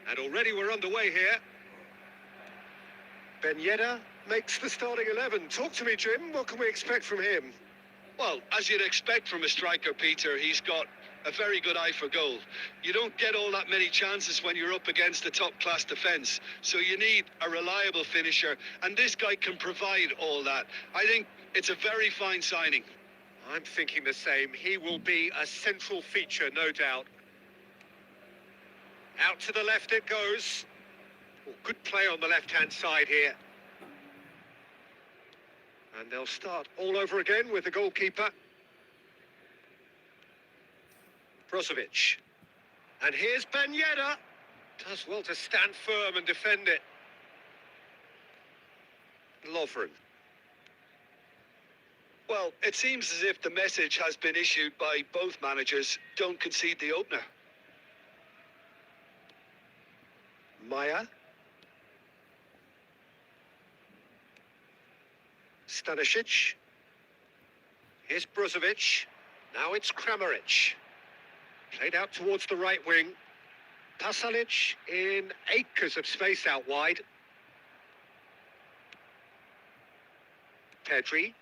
And already we're underway here. Ben Yedder makes the starting 11. Talk to me, Jim. What can we expect from him? Well, as you'd expect from a striker, Peter, he's got a very good eye for goal. You don't get all that many chances when you're up against a top-class defence, so you need a reliable finisher, and this guy can provide all that. I think it's a very fine signing. I'm thinking the same. He will be a central feature, no doubt. Out to the left it goes. Oh, good play on the left-hand side here. And they'll start all over again with the goalkeeper. Brozovic. And here's Ben Yedder. Does well to stand firm and defend it. Lovren. Well, it seems as if the message has been issued by both managers. Don't concede the opener. Maya. Stanisic. Here's Brozovic. Now it's Kramaric. Played out towards the right wing. Pasalic in acres of space out wide. Pedri.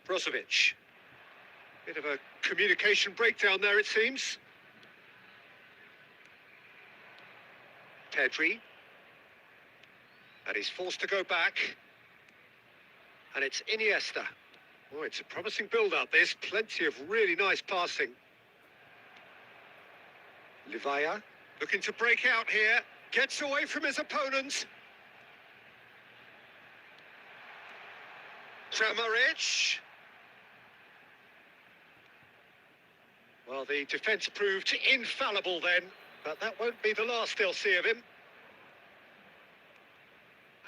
Brozovic. Bit of a communication breakdown there, it seems. Pedri. And he's forced to go back. And it's Iniesta. Oh, it's a promising build-up, this. Plenty of really nice passing. Livaya looking to break out here. Gets away from his opponents. Kramaric. Well, the defence proved infallible then, but that won't be the last they'll see of him.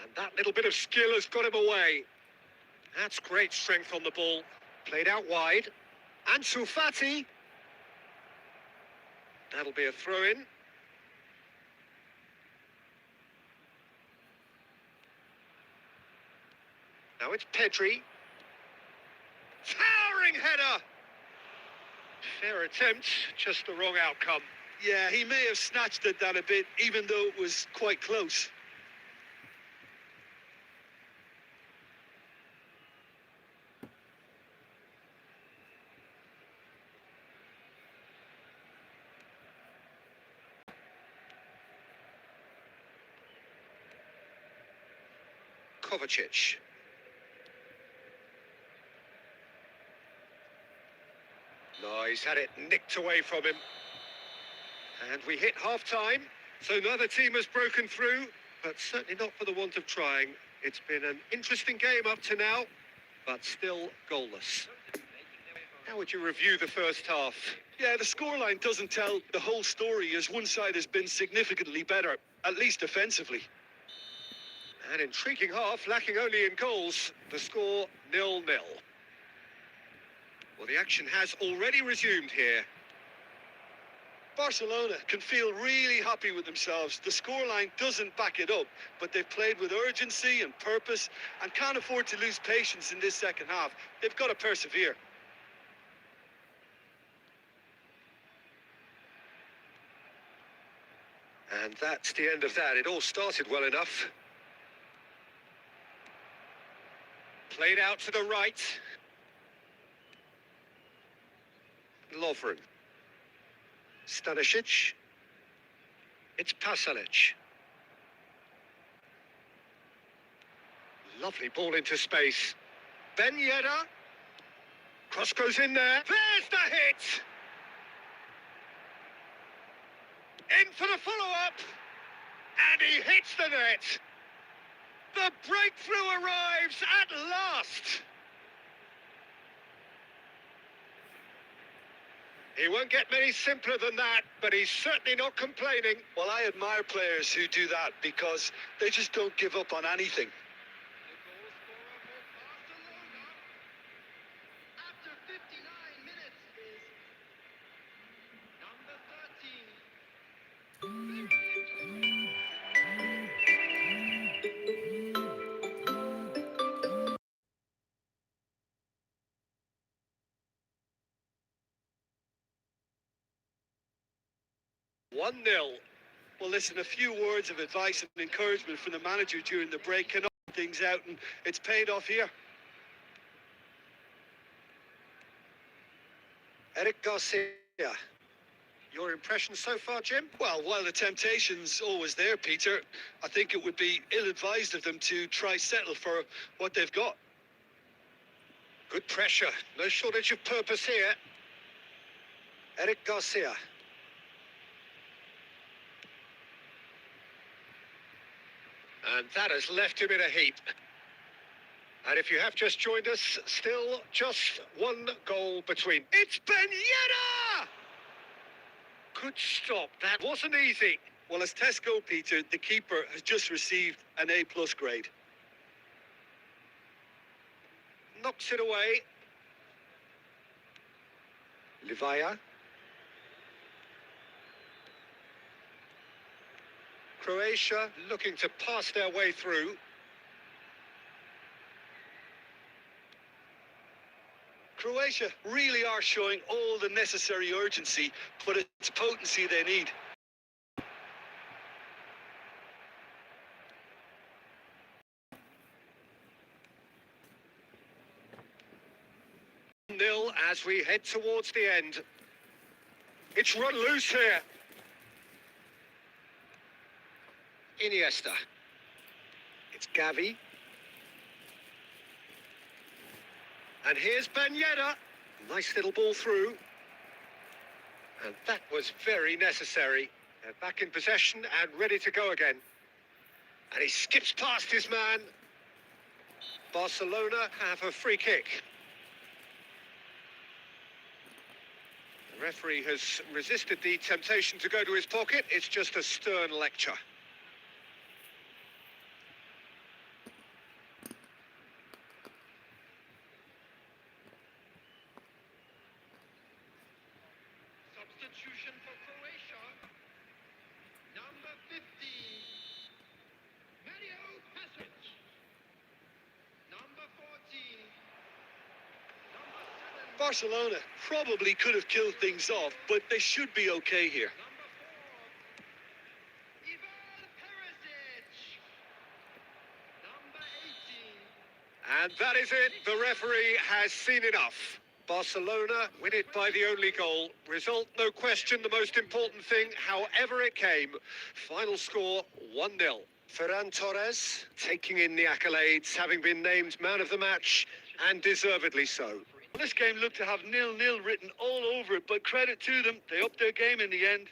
And that little bit of skill has got him away. That's great strength on the ball. Played out wide. Ansu Fati. That'll be a throw-in. Now it's Pedri. Towering header! Fair attempt, just the wrong outcome. Yeah, he may have snatched at that a bit, even though it was quite close. Kovacic. No, he's had it nicked away from him. And we hit half-time, so neither team has broken through, but certainly not for the want of trying. It's been an interesting game up to now, but still goalless. How would you review the first half? Yeah, the scoreline doesn't tell the whole story, as one side has been significantly better, at least offensively. An intriguing half, lacking only in goals. The score 0-0. Well, the action has already resumed here. Barcelona can feel really happy with themselves. The scoreline doesn't back it up, but they've played with urgency and purpose and can't afford to lose patience in this second half. They've got to persevere. And that's the end of that. It all started well enough. Played out to the right. Lovren. Stanisic. It's Pasalic. Lovely ball into space. Ben Yedder. Cross goes in there. There's the hit! In for the follow-up. And he hits the net. The breakthrough arrives at last. He won't get many simpler than that, but he's certainly not complaining. Well, I admire players who do that because they just don't give up on anything. After 59 minutes is number 13. 1-0. Well, listen, a few words of advice and encouragement from the manager during the break can open things out, and it's paid off here. Eric Garcia. Your impression so far, Jim? Well, while the temptation's always there, Peter, I think it would be ill-advised of them to try settle for what they've got. Good pressure. No shortage of purpose here. Eric Garcia. And that has left him in a heap. And if you have just joined us, still just one goal between. It's Ben Yedder! Good stop. That wasn't easy. Well, as Tesco, Peter, the keeper has just received an A+ grade. Knocks it away. Livaya. Croatia looking to pass their way through. Croatia really are showing all the necessary urgency, but it's potency they need. Nil as we head towards the end. It's run loose here. Iniesta. It's Gavi. And here's Ben Yedder. Nice little ball through. And that was very necessary. They're back in possession and ready to go again. And he skips past his man. Barcelona have a free kick. The referee has resisted the temptation to go to his pocket. It's just a stern lecture. Substitution for Croatia. Number 15. Mario Pesic. Number 14. Number 7. Barcelona probably could have killed things off, but they should be okay here. Number 4. Ivan Perisic. Number 18. And that is it. The referee has seen enough. Barcelona win it by the only goal. Result, no question, the most important thing, however it came. Final score, 1-0. Ferran Torres taking in the accolades, having been named man of the match, and deservedly so. This game looked to have 0-0 written all over it, but credit to them, they upped their game in the end.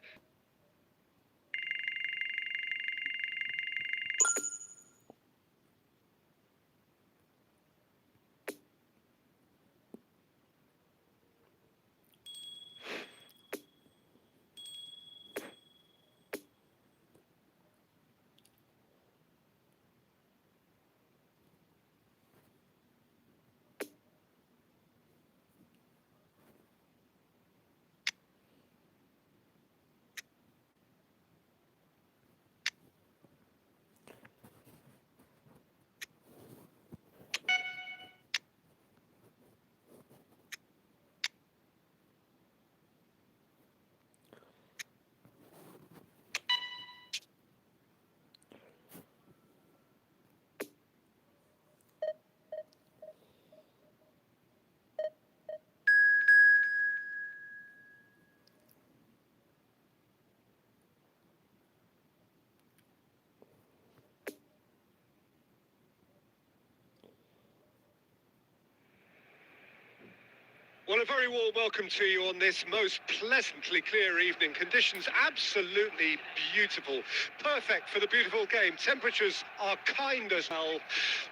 Well, a very warm welcome to you on this most pleasantly clear evening. Conditions absolutely beautiful. Perfect for the beautiful game. Temperatures are kind as well.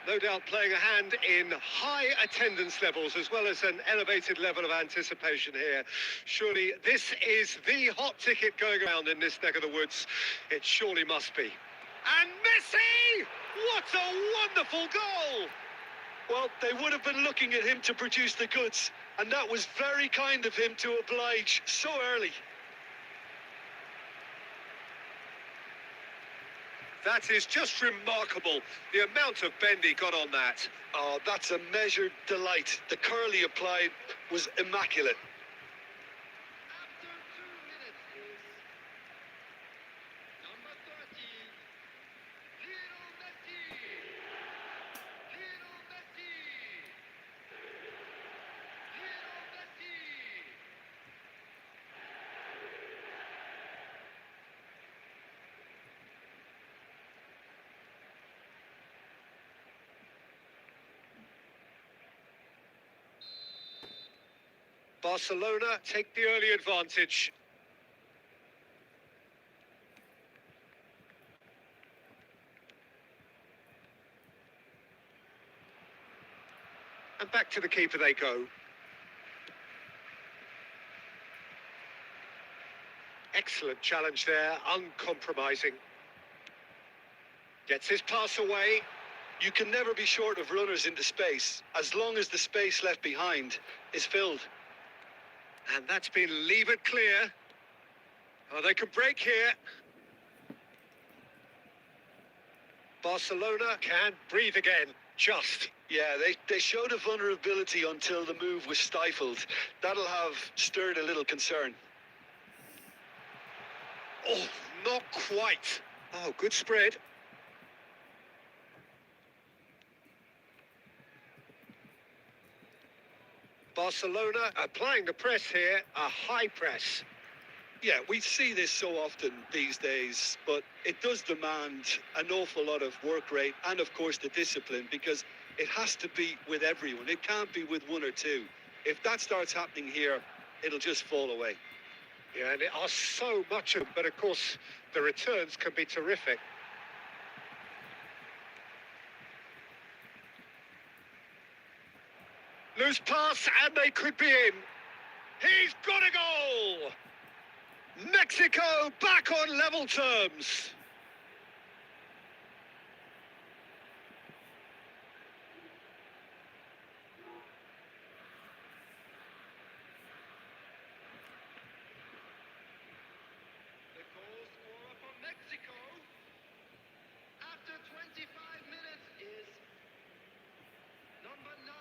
No doubt playing a hand in high attendance levels as well as an elevated level of anticipation here. Surely this is the hot ticket going around in this neck of the woods. It surely must be. And Messi! What a wonderful goal! Well, they would have been looking at him to produce the goods, and that was very kind of him to oblige so early. That is just remarkable, the amount of bend he got on that. Oh, that's a measured delight. The curl he applied was immaculate. After 2 minutes is Barcelona take the early advantage. And back to the keeper they go. Excellent challenge there, uncompromising. Gets his pass away. You can never be short of runners into space, as long as the space left behind is filled. And that's been levered clear. Oh, they can break here. Barcelona can breathe again, just. Yeah, they showed a vulnerability until the move was stifled. That'll have stirred a little concern. Oh, not quite. Oh, good spread. Barcelona applying the press here, a high press. Yeah, we see this so often these days, but it does demand an awful lot of work rate and, of course, the discipline, because it has to be with everyone. It can't be with one or two. If that starts happening here, it'll just fall away. Yeah, and it are so much of them, but of course, the returns can be terrific. Loose pass, and they could be in. He's got a goal! Mexico back on level terms. The goal scorer for Mexico after 25 minutes is number 9.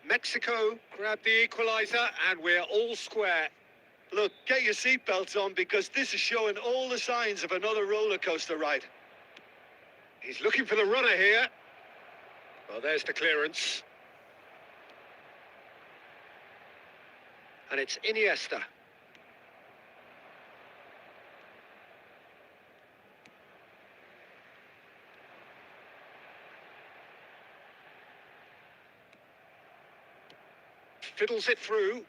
Mexico grab the equaliser, and we're all square. Look, get your seatbelts on, because this is showing all the signs of another roller coaster ride. He's looking for the runner here. Well, there's the clearance. And it's Iniesta. Fiddles it through.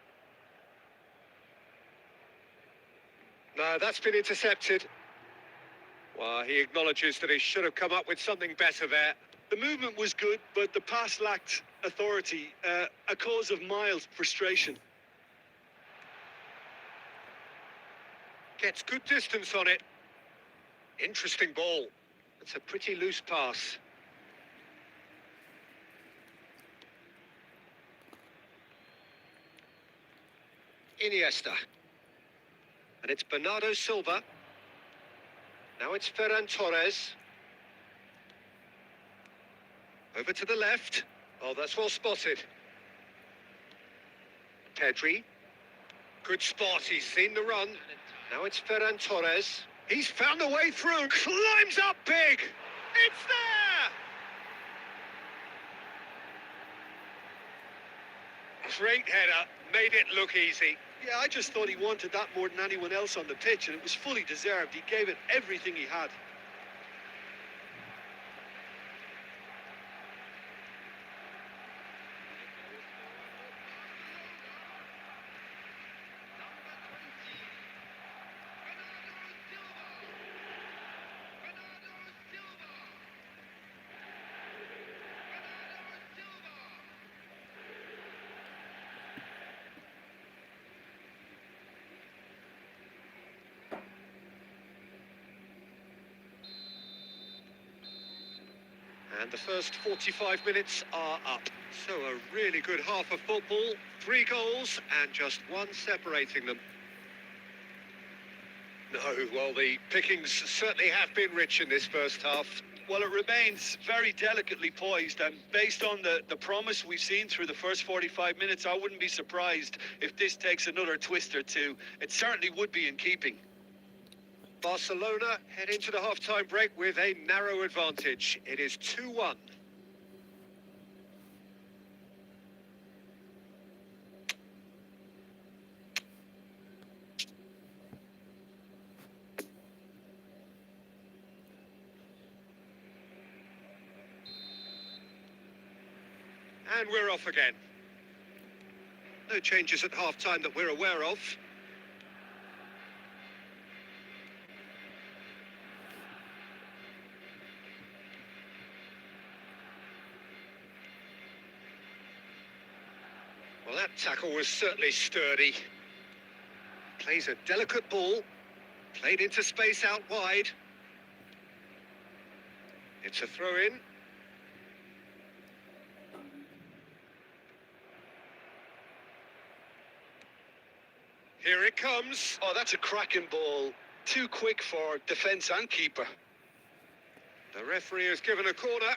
No, that's been intercepted. Well, he acknowledges that he should have come up with something better there. The movement was good, but the pass lacked authority, a cause of mild frustration. Gets good distance on it. Interesting ball. It's a pretty loose pass. Iniesta. And it's Bernardo Silva. Now it's Ferran Torres. Over to the left. Oh, that's well spotted. Pedri. Good spot, he's seen the run. Now it's Ferran Torres. He's found a way through. Climbs up big. It's there! Great header. Made it look easy. Yeah, I just thought he wanted that more than anyone else on the pitch, and it was fully deserved. He gave it everything he had. And the first 45 minutes are up. So a really good half of football. 3 goals and just 1 separating them. No, well, the pickings certainly have been rich in this first half. Well, it remains very delicately poised, and based on the promise we've seen through the first 45 minutes, I wouldn't be surprised if this takes another twist or two. It certainly would be in keeping. Barcelona head into the half-time break with a narrow advantage. It is 2-1. And we're off again. No changes at half-time that we're aware of. Well, that tackle was certainly sturdy. Plays a delicate ball. Played into space out wide. It's a throw-in. Here it comes. Oh, that's a cracking ball. Too quick for defence and keeper. The referee has given a corner.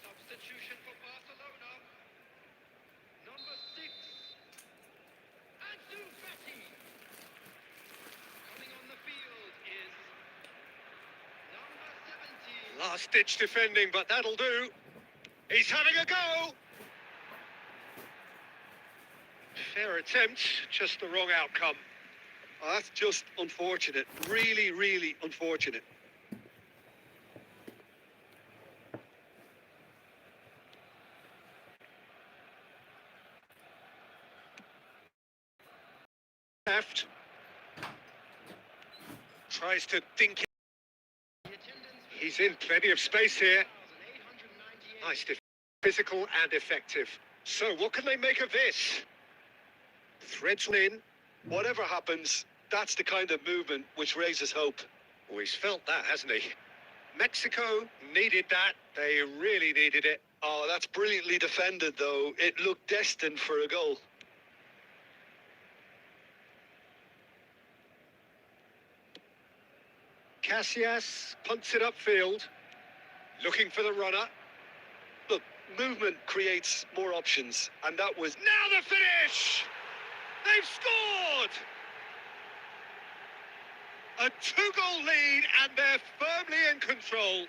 Substitution for Barcelona. Number 6, Ansu Fati. Coming on the field is number 17. Last-ditch defending, but that'll do. He's having a go. Fair attempt, just the wrong outcome. Oh, that's just unfortunate. Really, really unfortunate. Left. Tries to dink it. The attendance He's in plenty of space here. 1,898. Nice, physical and effective. So what can they make of this? Threads one in. Whatever happens, that's the kind of movement which raises hope. Oh, he's felt that, hasn't he? Mexico needed that. They really needed it. Oh, that's brilliantly defended, though. It looked destined for a goal. Casillas punts it upfield, looking for the runner. Look, movement creates more options, and that was... Now the finish! They've scored! A 2-goal lead, and they're firmly in control.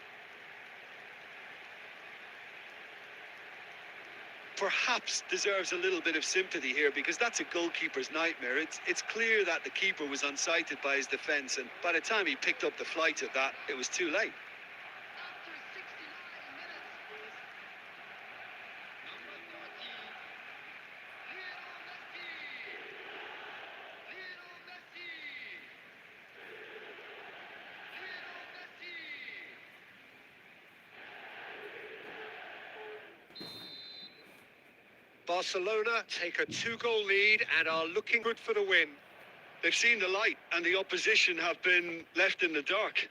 Perhaps deserves a little bit of sympathy here, because that's a goalkeeper's nightmare. It's clear that the keeper was unsighted by his defence, and by the time he picked up the flight of that, it was too late. After 69 minutes is number 30, Lionel Messi. Lionel Messi. Lionel Messi. Barcelona take a 2-goal lead and are looking good for the win. They've seen the light, and the opposition have been left in the dark.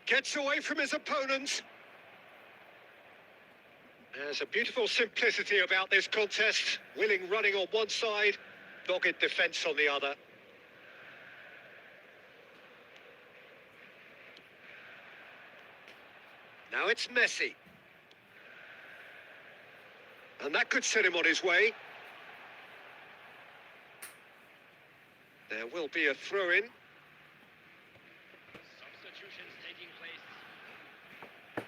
Gets away from his opponent. There's a beautiful simplicity about this contest. Willing running on one side, dogged defence on the other. Now it's Messi. And that could set him on his way. There will be a throw-in. Substitutions taking place.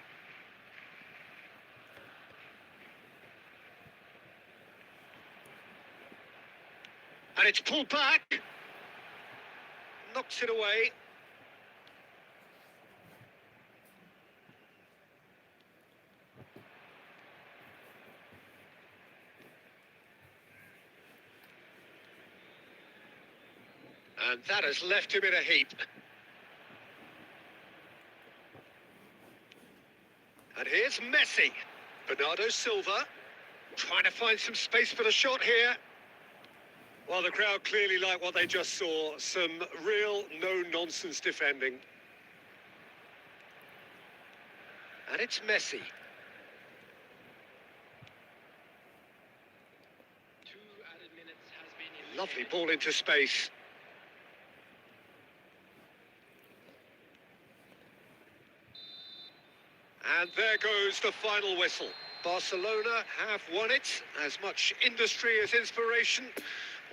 And it's pulled back. Knocks it away. And that has left him in a heap. And here's Messi. Bernardo Silva trying to find some space for the shot here. Well, the crowd clearly like what they just saw. Some real no-nonsense defending. And it's Messi. 2 added minutes has been Lovely initiated. ball into space. And there goes the final whistle. Barcelona have won it. As much industry as inspiration.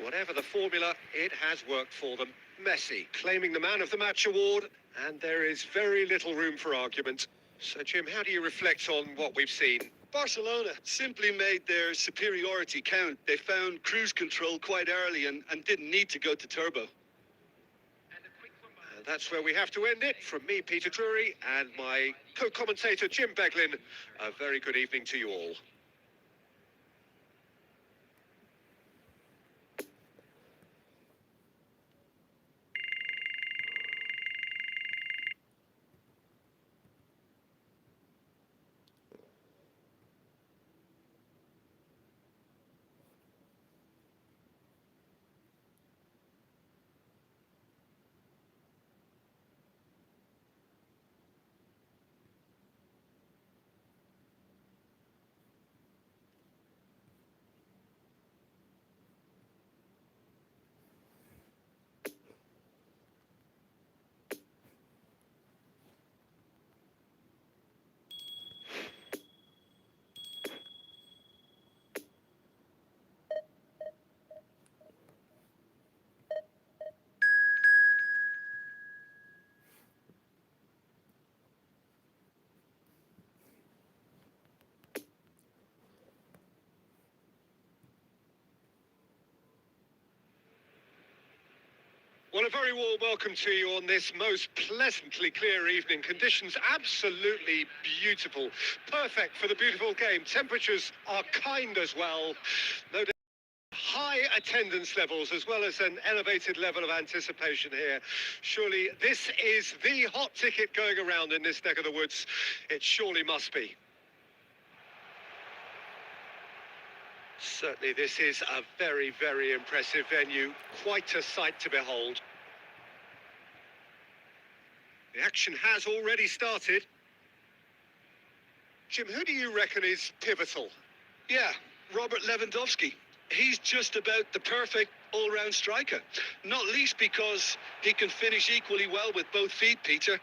Whatever the formula, it has worked for them. Messi claiming the Man of the Match award, and there is very little room for argument. So, Jim, how do you reflect on what we've seen? Barcelona simply made their superiority count. They found cruise control quite early and didn't need to go to turbo. And a quick one by And that's where we have to end it. From me, Peter Drury, and my co-commentator, Jim Beglin. A very good evening to you all. Well, a very warm welcome to you on this most pleasantly clear evening. Conditions absolutely beautiful. Perfect for the beautiful game. Temperatures are kind as well. No doubt. High attendance levels as well as an elevated level of anticipation here. Surely this is the hot ticket going around in this neck of the woods. It surely must be. Certainly this is a very, very impressive venue. Quite a sight to behold. The action has already started. Jim, who do you reckon is pivotal? Yeah, Robert Lewandowski. He's just about the perfect all-round striker. Not least because he can finish equally well with both feet, Peter.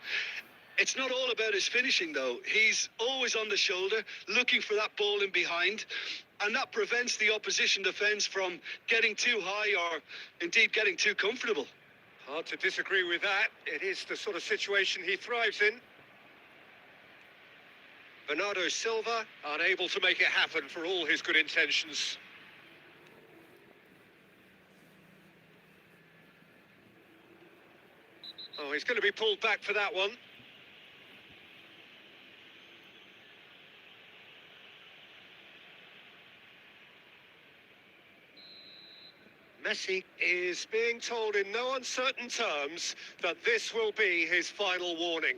It's not all about his finishing, though. He's always on the shoulder, looking for that ball in behind, and that prevents the opposition defence from getting too high or indeed getting too comfortable. Hard to disagree with that. It is the sort of situation he thrives in. Bernardo Silva unable to make it happen for all his good intentions. Oh, he's going to be pulled back for that one. Messi is being told in no uncertain terms that this will be his final warning.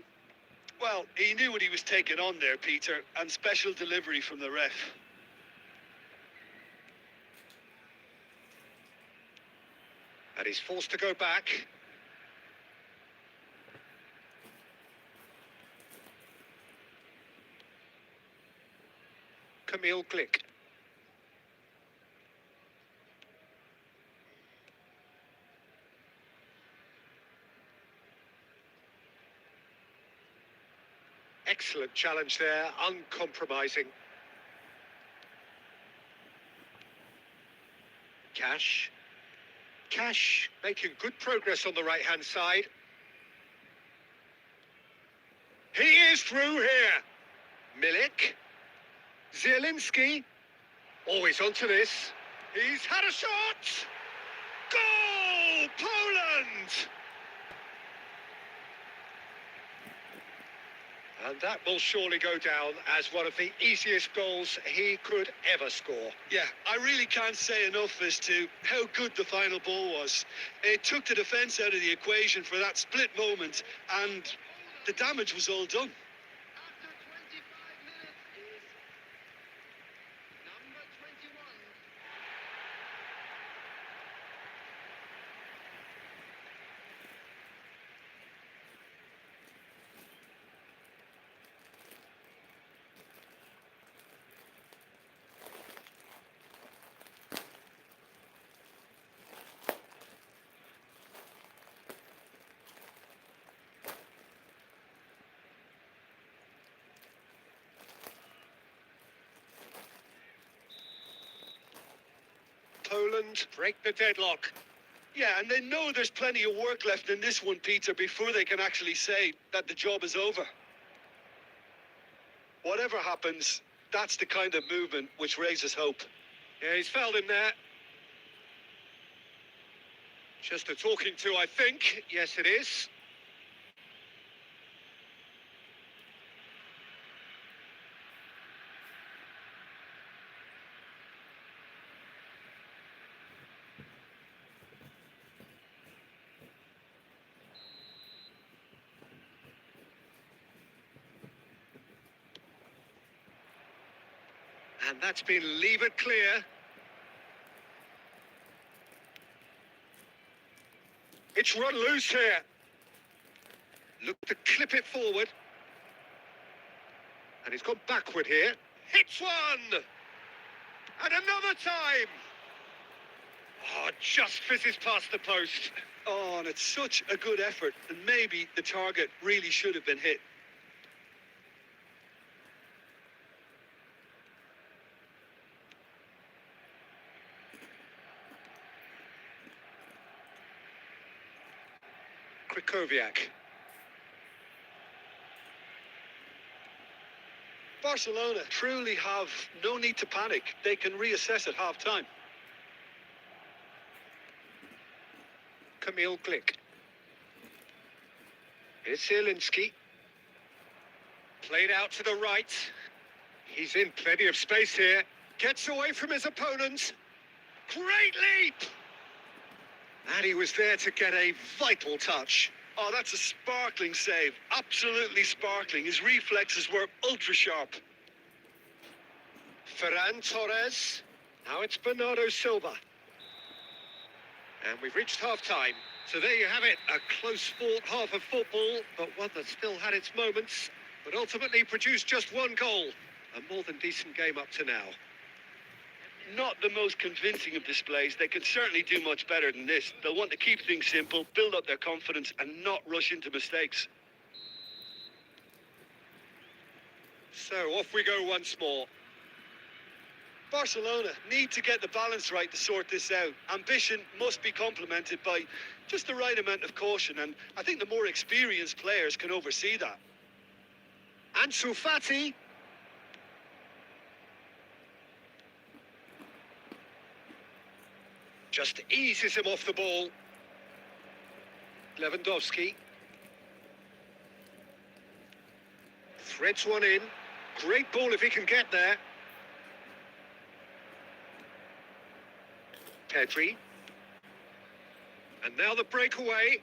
Well, he knew what he was taking on there, Peter, and special delivery from the ref. And he's forced to go back. Kamil Glik. Excellent challenge there, uncompromising. Cash making good progress on the right-hand side. He is through here. Milik. Zielinski. Always onto this. He's had a shot! Goal! Poland! And that will surely go down as one of the easiest goals he could ever score. Yeah, I really can't say enough as to how good the final ball was. It took the defence out of the equation for that split moment, and the damage was all done. After 25 minutes is number 21. Poland break the deadlock. Yeah, and they know there's plenty of work left in this one, Peter, before they can actually say that the job is over. Whatever happens, that's the kind of movement which raises hope. Yeah, he's fouled him there. Just a talking to, I think. Yes, it is. And that's been levered clear. It's run loose here. Look to clip it forward. And he's gone backward here. Hits one! And another time! Oh, just fizzes past the post. Oh, and it's such a good effort, and maybe the target really should have been hit. Krychowiak. Barcelona truly have no need to panic. They can reassess at half-time. Kamil Glik. Here's Zielinski. Played out to the right. He's in plenty of space here. Gets away from his opponent. Great leap! And he was there to get a vital touch. Oh, that's a sparkling save. Absolutely sparkling. His reflexes were ultra sharp. Ferran Torres. Now it's Bernardo Silva. And we've reached half-time. So there you have it, a close-fought half of football, but one that still had its moments, but ultimately produced just one goal. A more than decent game up to now. Not the most convincing of displays. They can certainly do much better than this. They'll want to keep things simple, build up their confidence, and not rush into mistakes. So off we go once more. Barcelona need to get the balance right to sort this out. Ambition must be complemented by just the right amount of caution, and I think the more experienced players can oversee that. Ansu Fati. Just eases him off the ball. Lewandowski. Threads one in. Great ball if he can get there. Pedri. And now the breakaway.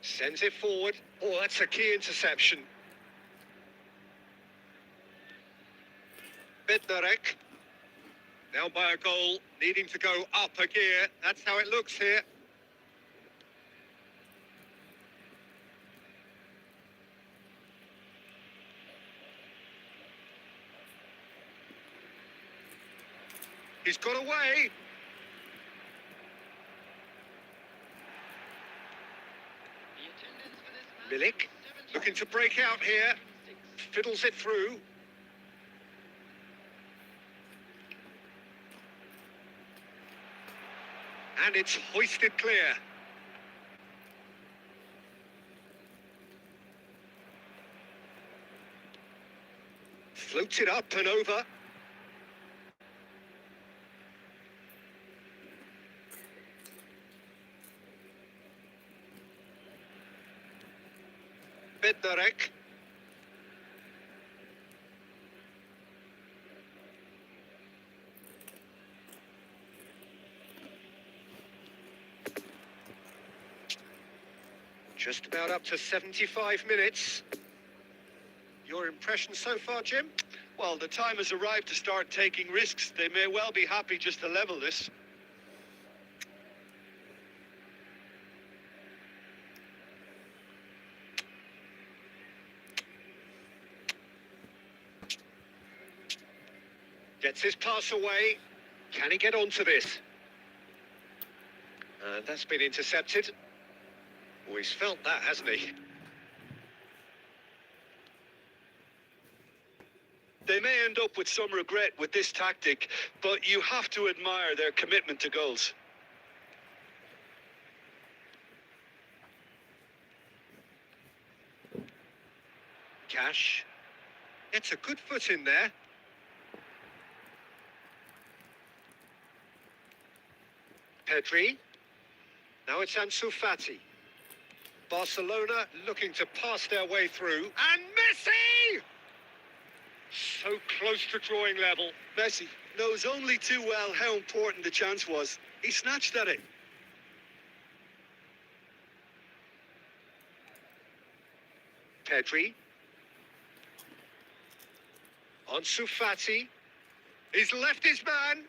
Sends it forward. Oh, that's a key interception. Bednarek. Down by a goal, needing to go up a gear. That's how it looks here. He's got away. The attendance for this match Milik is looking to break out here. 76. Fiddles it through. And it's hoisted clear. Floats it up and over. Bednarek. Just about up to 75 minutes. Your impression so far, Jim? Well, the time has arrived to start taking risks. They may well be happy just to level this. Gets his pass away. Can he get onto this? And that's been intercepted. Oh, he's felt that, hasn't he? They may end up with some regret with this tactic, but you have to admire their commitment to goals. Cash. Gets a good foot in there. Pedri. Now it's Ansu Fati. Barcelona looking to pass their way through. And Messi! So close to drawing level. Messi knows only too well how important the chance was. He snatched at it. Pedri. Ansu Fati. He's left his man.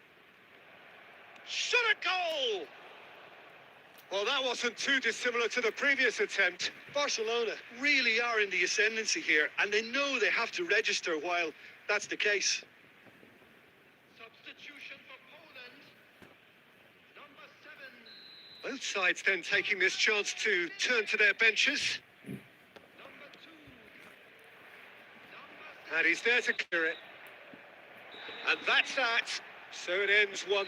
Shot a goal! Well, that wasn't too dissimilar to the previous attempt. Barcelona really are in the ascendancy here, and they know they have to register while that's the case. Substitution for Poland. Number 7. Both sides then taking this chance to turn to their benches. Number 2. Number And he's there to clear it. And that's that. So it ends 1-0,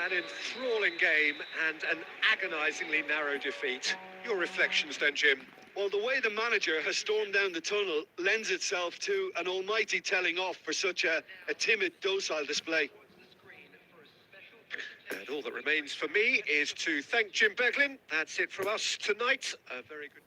an enthralling game and an agonisingly narrow defeat. Your reflections then, Jim? Well, the way the manager has stormed down the tunnel lends itself to an almighty telling off for such a timid, docile display. towards the screen for a special presentation. And all that remains for me is to thank Jim Beglin. That's it from us tonight. A very good...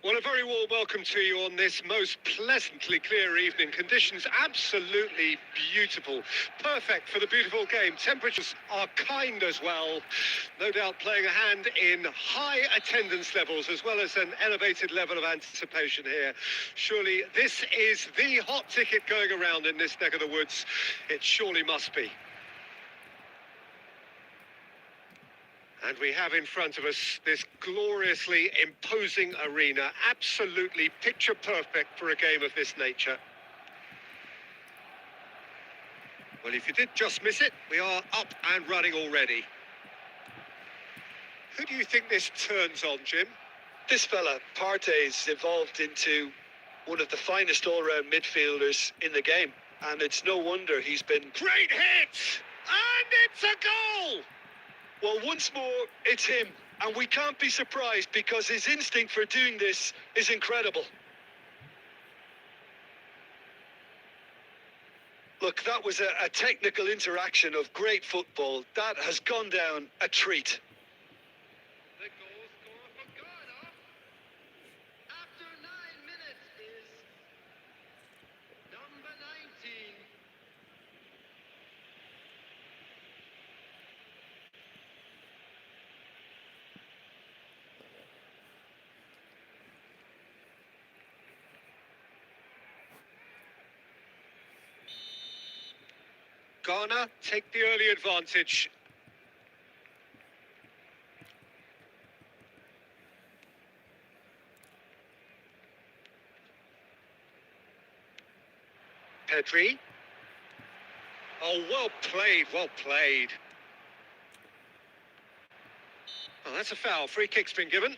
Well, a very warm welcome to you on this most pleasantly clear evening. Conditions absolutely beautiful. Perfect for the beautiful game. Temperatures are kind as well. No doubt playing a hand in high attendance levels as well as an elevated level of anticipation here. Surely this is the hot ticket going around in this neck of the woods. It surely must be. And we have in front of us this gloriously imposing arena, absolutely picture perfect for a game of this nature. Well, if you did just miss it, we are up and running already. Who do you think this turns on, Jim? This fella, Partey's evolved into one of the finest all-round midfielders in the game. And it's no wonder he's been... Great hit! And it's a goal! Well, once more, it's him. And we can't be surprised because his instinct for doing this is incredible. Look, that was a technical interaction of great football. That has gone down a treat. The goal scorer for Ghana after 9 minutes is number 19. Ghana take the early advantage. Pedri. Oh, well played, well played. Oh, that's a foul. Free kick's been given.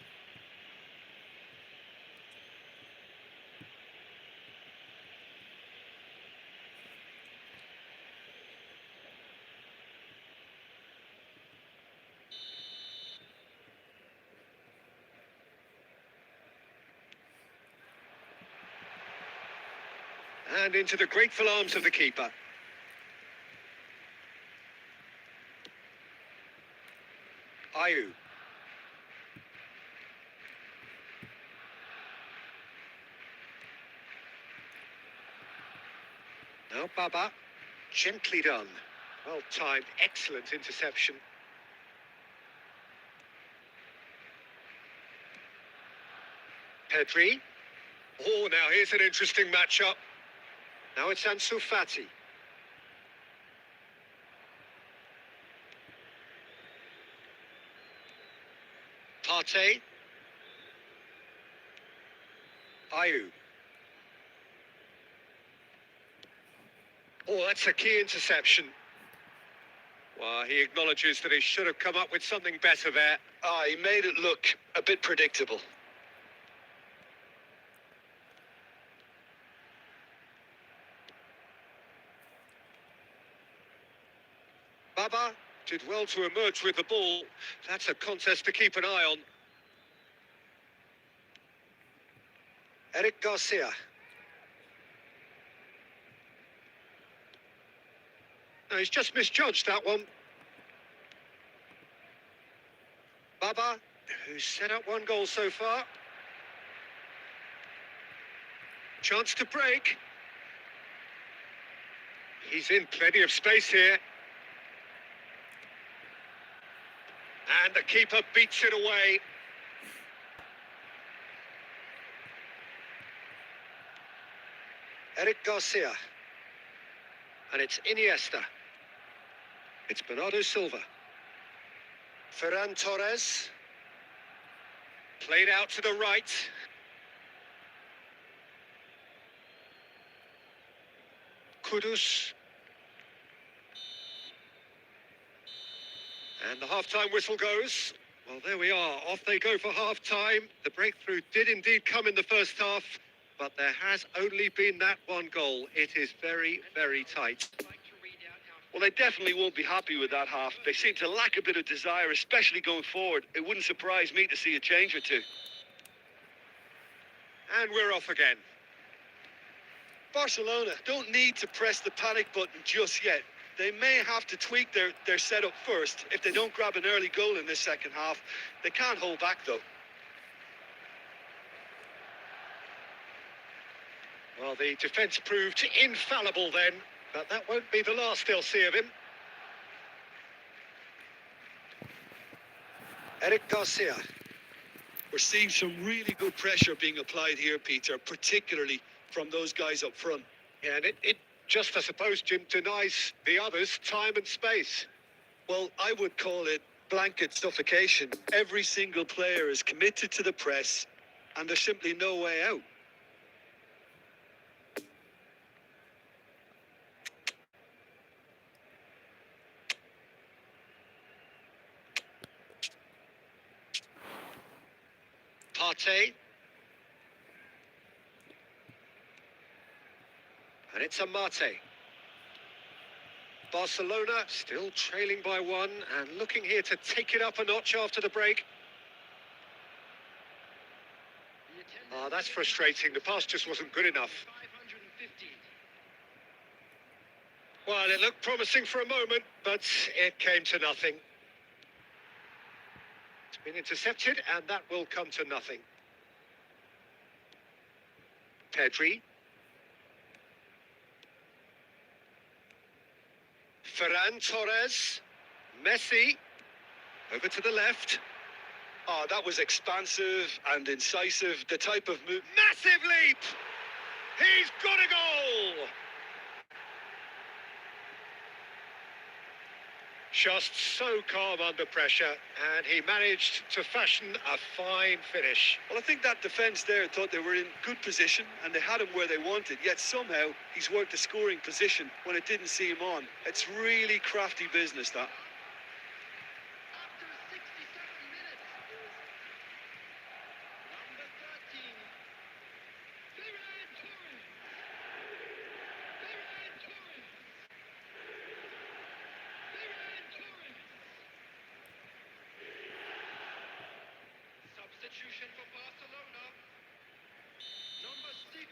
And into the grateful arms of the keeper. Ayew. Now Baba, gently done. Well timed, excellent interception. Pedri. Oh, now here's an interesting matchup. Now it's Ansu Fati. Partey. Ayew. Oh, that's a key interception. Well, he acknowledges that he should have come up with something better there. He made it look a bit predictable. Baba did well to emerge with the ball. That's a contest to keep an eye on. Eric Garcia. No, he's just misjudged that one. Baba, who's set up one goal so far. Chance to break. He's in plenty of space here. And the keeper beats it away. Eric Garcia. And it's Iniesta. It's Bernardo Silva. Ferran Torres. Played out to the right. Kudus. And the half-time whistle goes. Well, there we are. Off they go for half-time. The breakthrough did indeed come in the first half, but there has only been that one goal. It is very, very tight. I'd like to read out how Well, they definitely won't be happy with that half. They seem to lack a bit of desire, especially going forward. It wouldn't surprise me to see a change or two. And we're off again. Barcelona don't need to press the panic button just yet. They may have to tweak their setup first. If they don't grab an early goal in this second half, they can't hold back though. Well, the defence proved infallible then, but that won't be the last they'll see of him. Eric Garcia. We're seeing some really good pressure being applied here, Peter, particularly from those guys up front. Yeah, and it just, I suppose, Jim, denies the others time and space. Well, I would call it blanket suffocation. Every single player is committed to the press, and there's simply no way out. Partey. And it's Amate. Barcelona still trailing by one and looking here to take it up a notch after the break. The attendance Ah, that's is frustrating. The pass just wasn't good enough. 550. Well, it looked promising for a moment, but it came to nothing. It's been intercepted, and that will come to nothing. Pedri. Ferran Torres. Messi. Over to the left. Oh, that was expansive and incisive. The type of move. Massive leap! He's got a goal! Just so calm under pressure, and he managed to fashion a fine finish. Well, I think that defence there thought they were in good position and they had him where they wanted, yet somehow he's worked a scoring position when it didn't see him on. It's really crafty business, that. After 67 minutes is number 13, Ferran Torres. Ferran Torres. Ferran Torres. Substitution for Barcelona. Number 6.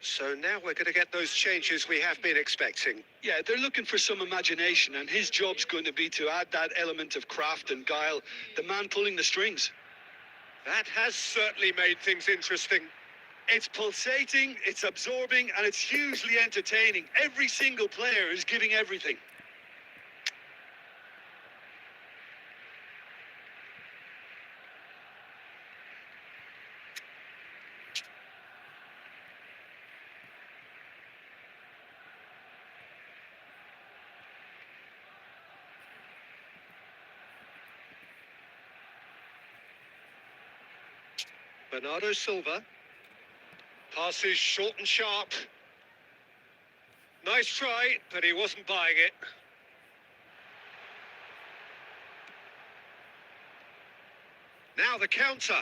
So now we're going to get those changes we have been expecting. Yeah, they're looking for some imagination, and his job's going to be to add that element of craft and guile, the man pulling the strings. That has certainly made things interesting. It's pulsating, it's absorbing, and it's hugely entertaining. Every single player is giving everything. Bernardo Silva. Passes short and sharp. Nice try, but he wasn't buying it. Now the counter.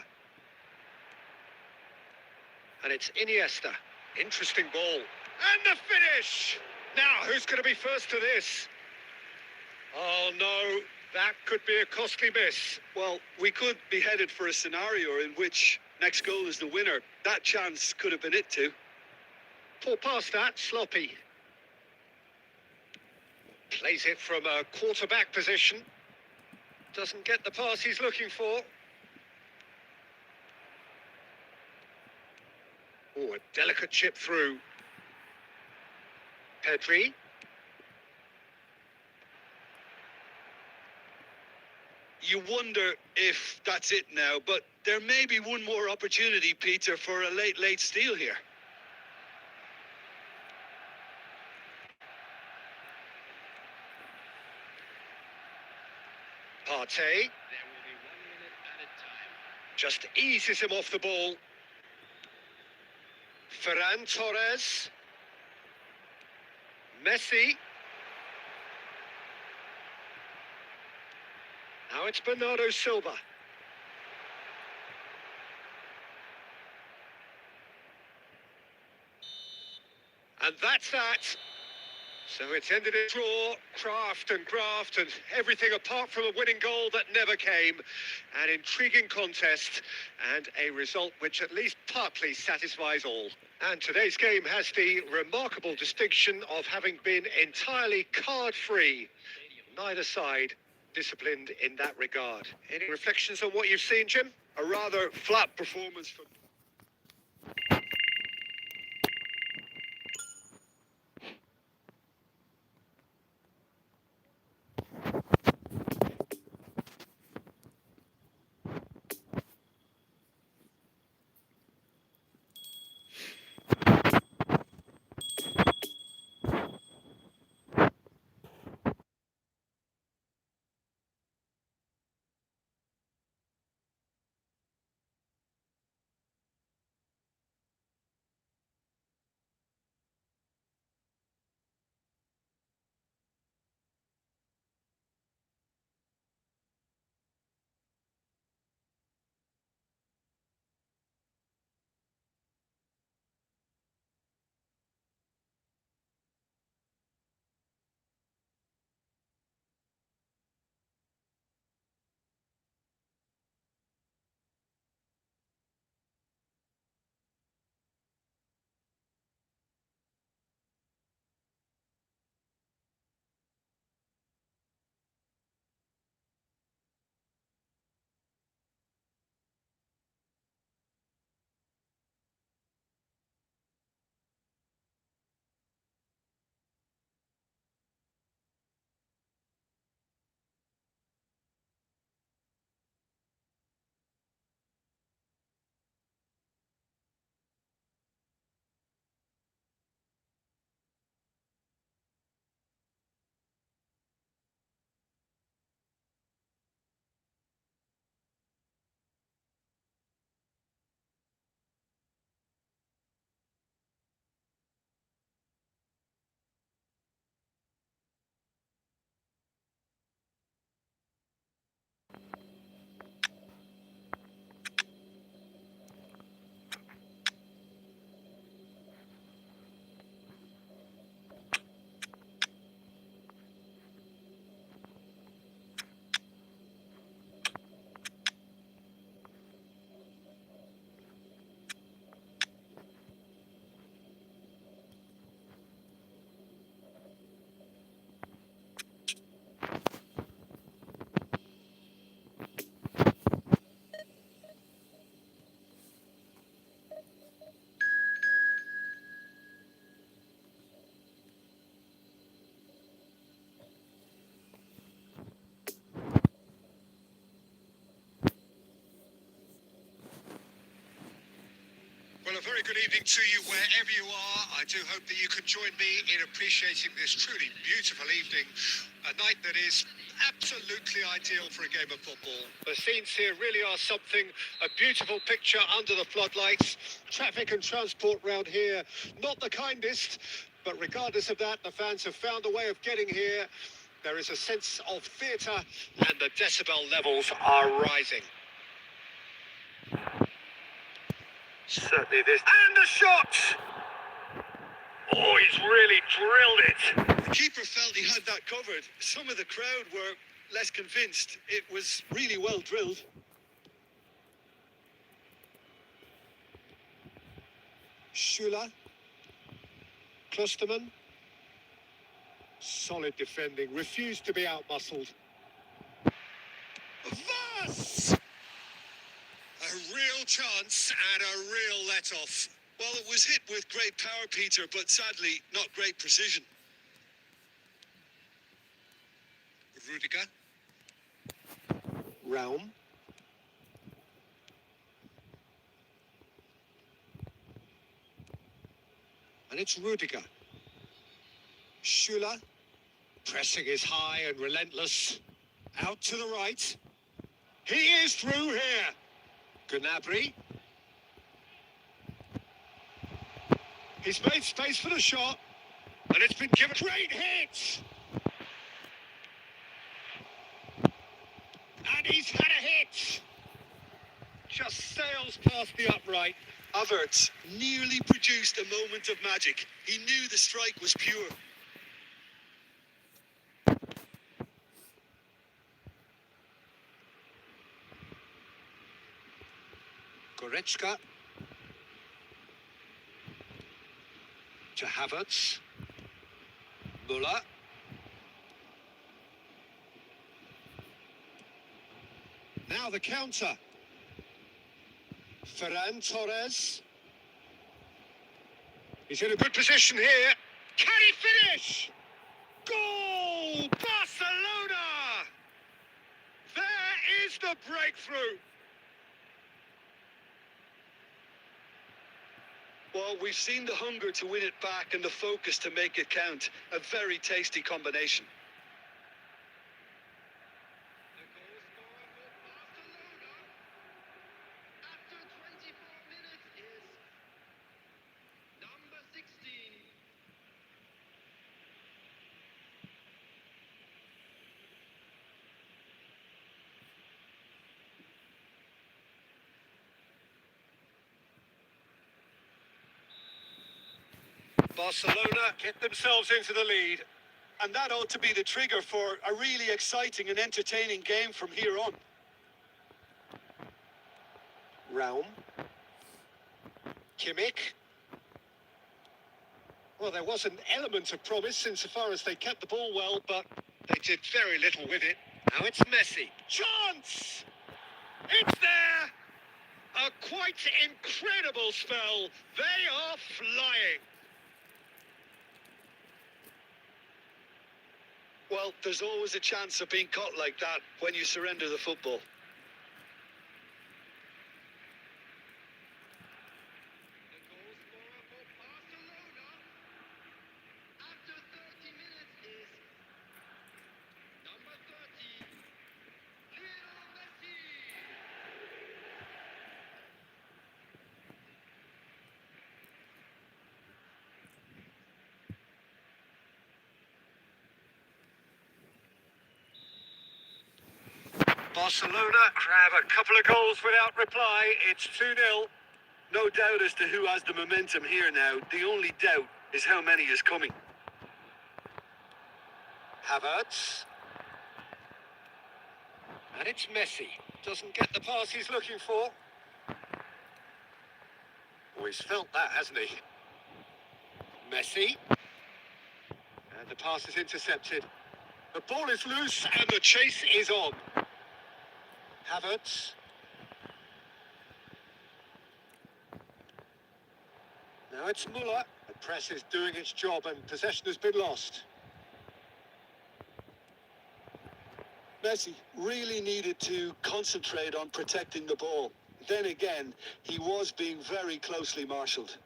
And it's Iniesta. Interesting ball. And the finish! Now, who's going to be first to this? Oh, no. That could be a costly miss. Well, we could be headed for a scenario in which next goal is the winner. That chance could have been it too. Poor pass that, sloppy. Plays it from a quarterback position. Doesn't get the pass he's looking for. Oh, a delicate chip through. Pedri. You wonder if that's it now, but there may be one more opportunity, Peter, for a late steal here. Partey There will be 1 minute added time. just eases him off the ball. Ferran Torres. Messi. Now it's Bernardo Silva. And that's that. So it's ended in draw, craft and graft and everything apart from a winning goal that never came. An intriguing contest and a result which at least partly satisfies all. And today's game has the remarkable distinction of having been entirely card-free. Neither side disciplined in that regard. Any reflections on what you've seen, Jim? A rather flat performance from good evening to you wherever you are. I do hope that you can join me in appreciating this truly beautiful evening. A night that is absolutely ideal for a game of football. The scenes here really are something. A beautiful picture under the floodlights. Traffic and transport round here, not the kindest. But regardless of that, the fans have found a way of getting here. There is a sense of theatre and the decibel levels are rising. Certainly this. And the shot! Oh, he's really drilled it. The keeper felt he had that covered. Some of the crowd were less convinced. It was really well drilled. Schüller. Klosterman. Solid defending. Refused to be outmuscled. Voss! A real chance and a real let-off. Well, it was hit with great power, Peter, but sadly, not great precision. Rudiger. Raum. And it's Rudiger. Schüller. Pressing is high and relentless. Out to the right. He is through here. Gnabry. He's made space for the shot. And it's been given. Great hit! And he's had a hit! Just sails past the upright. Havertz nearly produced a moment of magic. He knew the strike was pure. Goretzka. To Havertz. Müller. Now the counter. Ferran Torres. He's in a good position here. Can he finish? Goal! Barcelona! There is the breakthrough. Well, we've seen the hunger to win it back and the focus to make it count. A very tasty combination. The goal scorer for Barcelona after 24 minutes is number 16. Barcelona get themselves into the lead. And that ought to be the trigger for a really exciting and entertaining game from here on. Raum. Kimmich. Well, there was an element of promise insofar as they kept the ball well, but they did very little with it. Now it's Messi. Chance! It's there! A quite incredible spell. They are flying. Well, there's always a chance of being caught like that when you surrender the football. The goal scorer for Barcelona after 30 minutes is number 30, Lionel Messi. Barcelona grab a couple of goals without reply. It's 2-0. No doubt as to who has the momentum here now. The only doubt is how many is coming. Havertz. And it's Messi. Doesn't get the pass he's looking for. Oh, he's felt that, hasn't he? Messi. And the pass is intercepted. The ball is loose and the chase is on. Havertz. Now it's Müller. The press is doing its job and possession has been lost. Messi really needed to concentrate on protecting the ball. Then again, he was being very closely marshalled.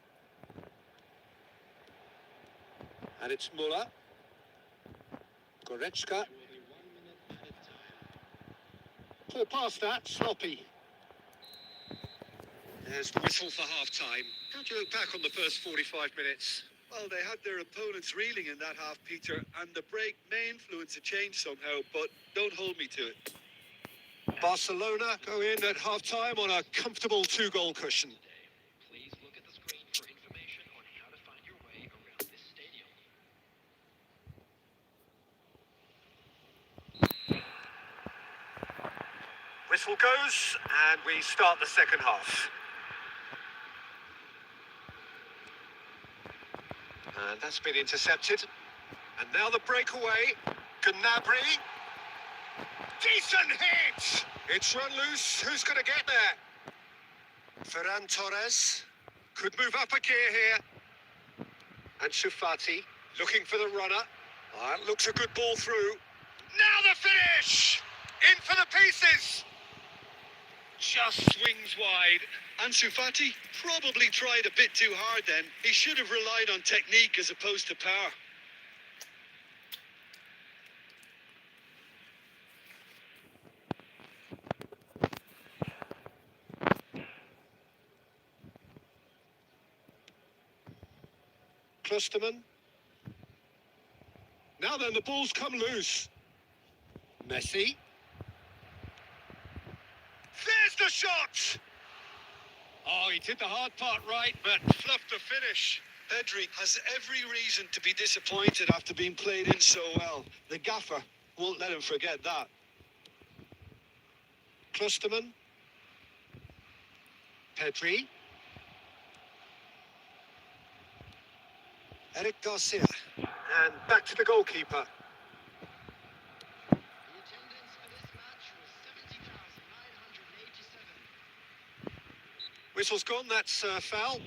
And it's Muller. Goretzka. Poor pass that, sloppy. There's the whistle for half-time. How do you look back on the first 45 minutes? Well, they had their opponents reeling in that half, Peter, and the break may influence a change somehow, but don't hold me to it. Barcelona go in at half-time on a comfortable 2-goal cushion. Please look at the screen for information on how to find your way around this stadium. Whistle goes, and we start the second half. And that's been intercepted. And now the breakaway. Gnabry. Decent hit! It's run loose. Who's going to get there? Ferran Torres could move up a gear here. And Fati looking for the runner. That looks a good ball through. Now the finish! In for the pieces! Just swings wide. Ansu Fati probably tried a bit too hard then. He should have relied on technique as opposed to power. Klosterman. Now then, the ball's come loose. Messi. There's the shot! Oh, he did the hard part right, but fluffed the finish. Pedri has every reason to be disappointed after being played in so well. The gaffer won't let him forget that. Klosterman. Pedri. Eric Garcia. And back to the goalkeeper. The attendance for this match was 70,987. Whistle's gone, that's foul.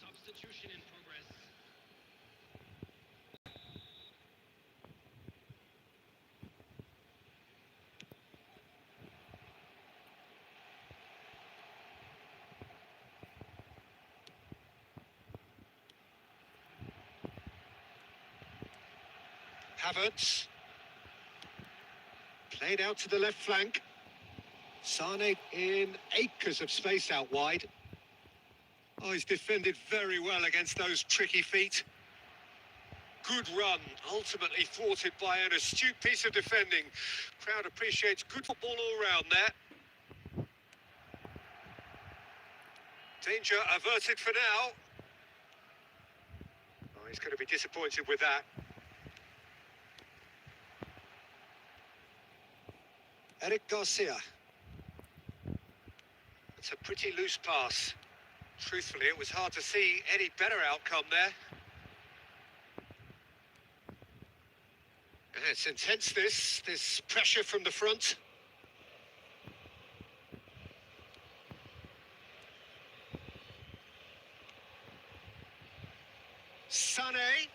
Substitution in progress. Havertz. Played out to the left flank. Sane in acres of space out wide. Oh, he's defended very well against those tricky feet. Good run, ultimately thwarted by an astute piece of defending. Crowd appreciates good football all round there. Danger averted for now. Oh, he's going to be disappointed with that. Eric Garcia. It's a pretty loose pass. Truthfully, it was hard to see any better outcome there. And it's intense, this pressure from the front. Sane.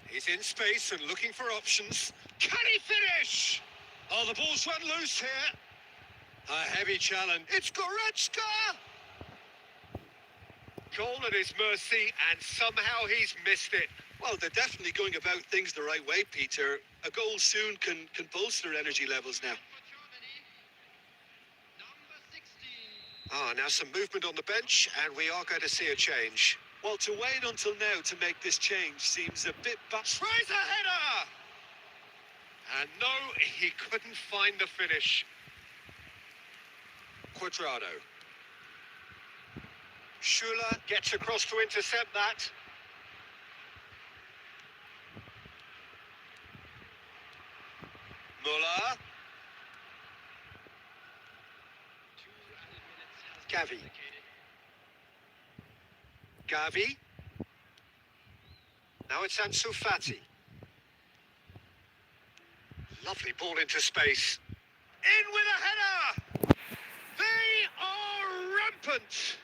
He's in space and looking for options. Can he finish? Oh, the ball's run loose here. A heavy challenge. It's Goretzka! Goal at his mercy, and somehow he's missed it. Well, they're definitely going about things the right way, Peter. A goal soon can bolster energy levels now. For Germany, number 16. Now some movement on the bench, and we are going to see a change. Well, to wait until now to make this change seems a bit Tries a header! And no, he couldn't find the finish. Quadrado. Schuler gets across to intercept that. Muller. 2 added minutes has been Gavi. allocated. Gavi. Now it's Ansu Fati. Lovely ball into space. In with a header! They are rampant!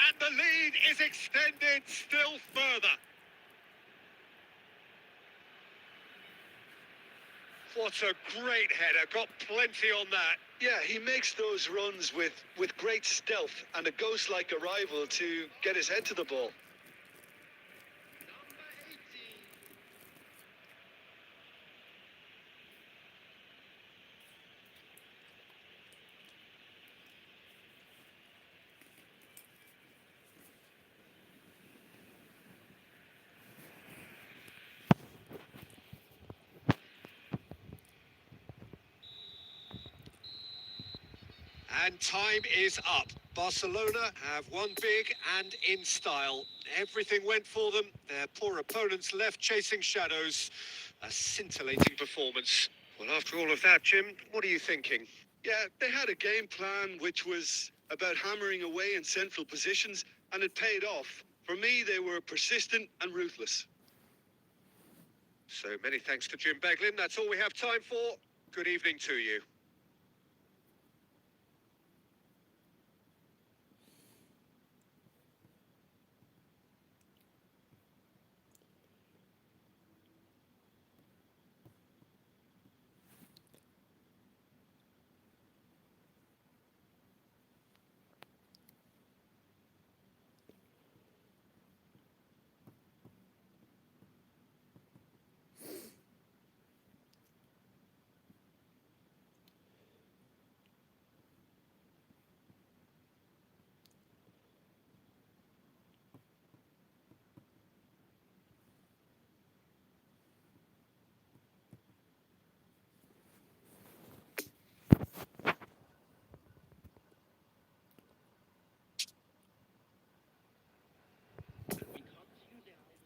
And the lead is extended still further. What a great header, got plenty on that. Yeah, he makes those runs with great stealth and a ghost-like arrival to get his head to the ball. Number 18. And time is up. Barcelona have won big and in style. Everything went for them. Their poor opponents left chasing shadows. A scintillating performance. Well, after all of that, Jim, what are you thinking? Yeah, they had a game plan which was about hammering away in central positions, and it paid off. For me, they were persistent and ruthless. So many thanks to Jim Beglin. That's all we have time for. Good evening to you. We continue now.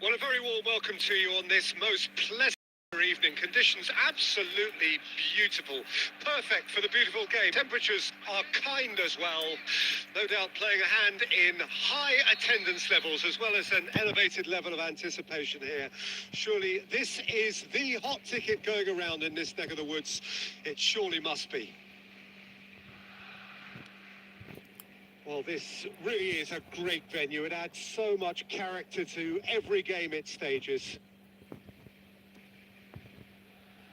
Well, a very warm welcome to you on this most pleasant evening. Conditions absolutely beautiful. Perfect for the beautiful game. Temperatures are kind as well. No doubt playing a hand in high attendance levels as well as an elevated level of anticipation here. Surely this is the hot ticket going around in this neck of the woods. It surely must be. Well, this really is a great venue. It adds so much character to every game it stages.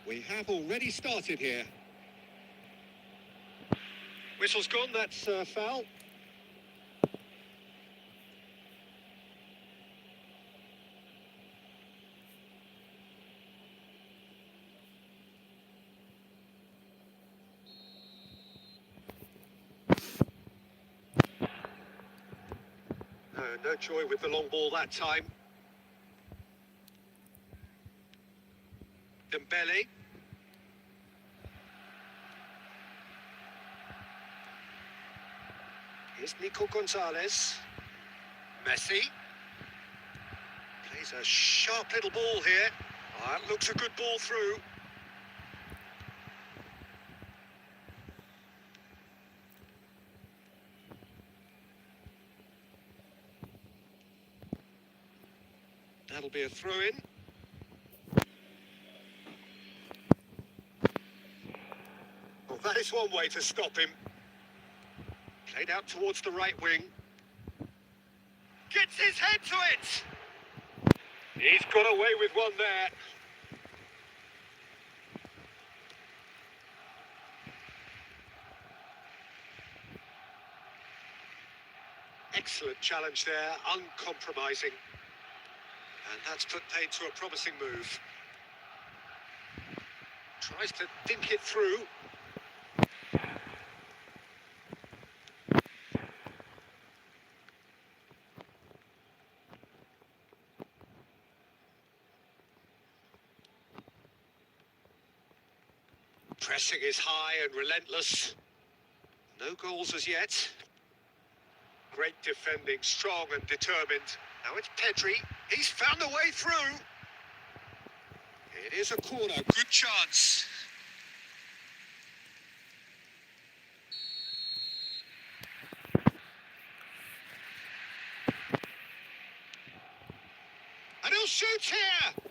We have already started here. Whistle's gone, that's foul. No joy with the long ball that time. Dembele. Here's Nico Gonzalez. Messi. Plays a sharp little ball here. That looks a good ball through. That'll be a throw-in. Well, that is one way to stop him. Played out towards the right wing. Gets his head to it! He's got away with one there. Excellent challenge there, uncompromising. And that's put paid to a promising move. Tries to dink it through. Pressing is high and relentless. No goals as yet. Great defending, strong and determined. Now it's Pedri. He's found a way through. It is a corner. Good chance. And he'll shoot here.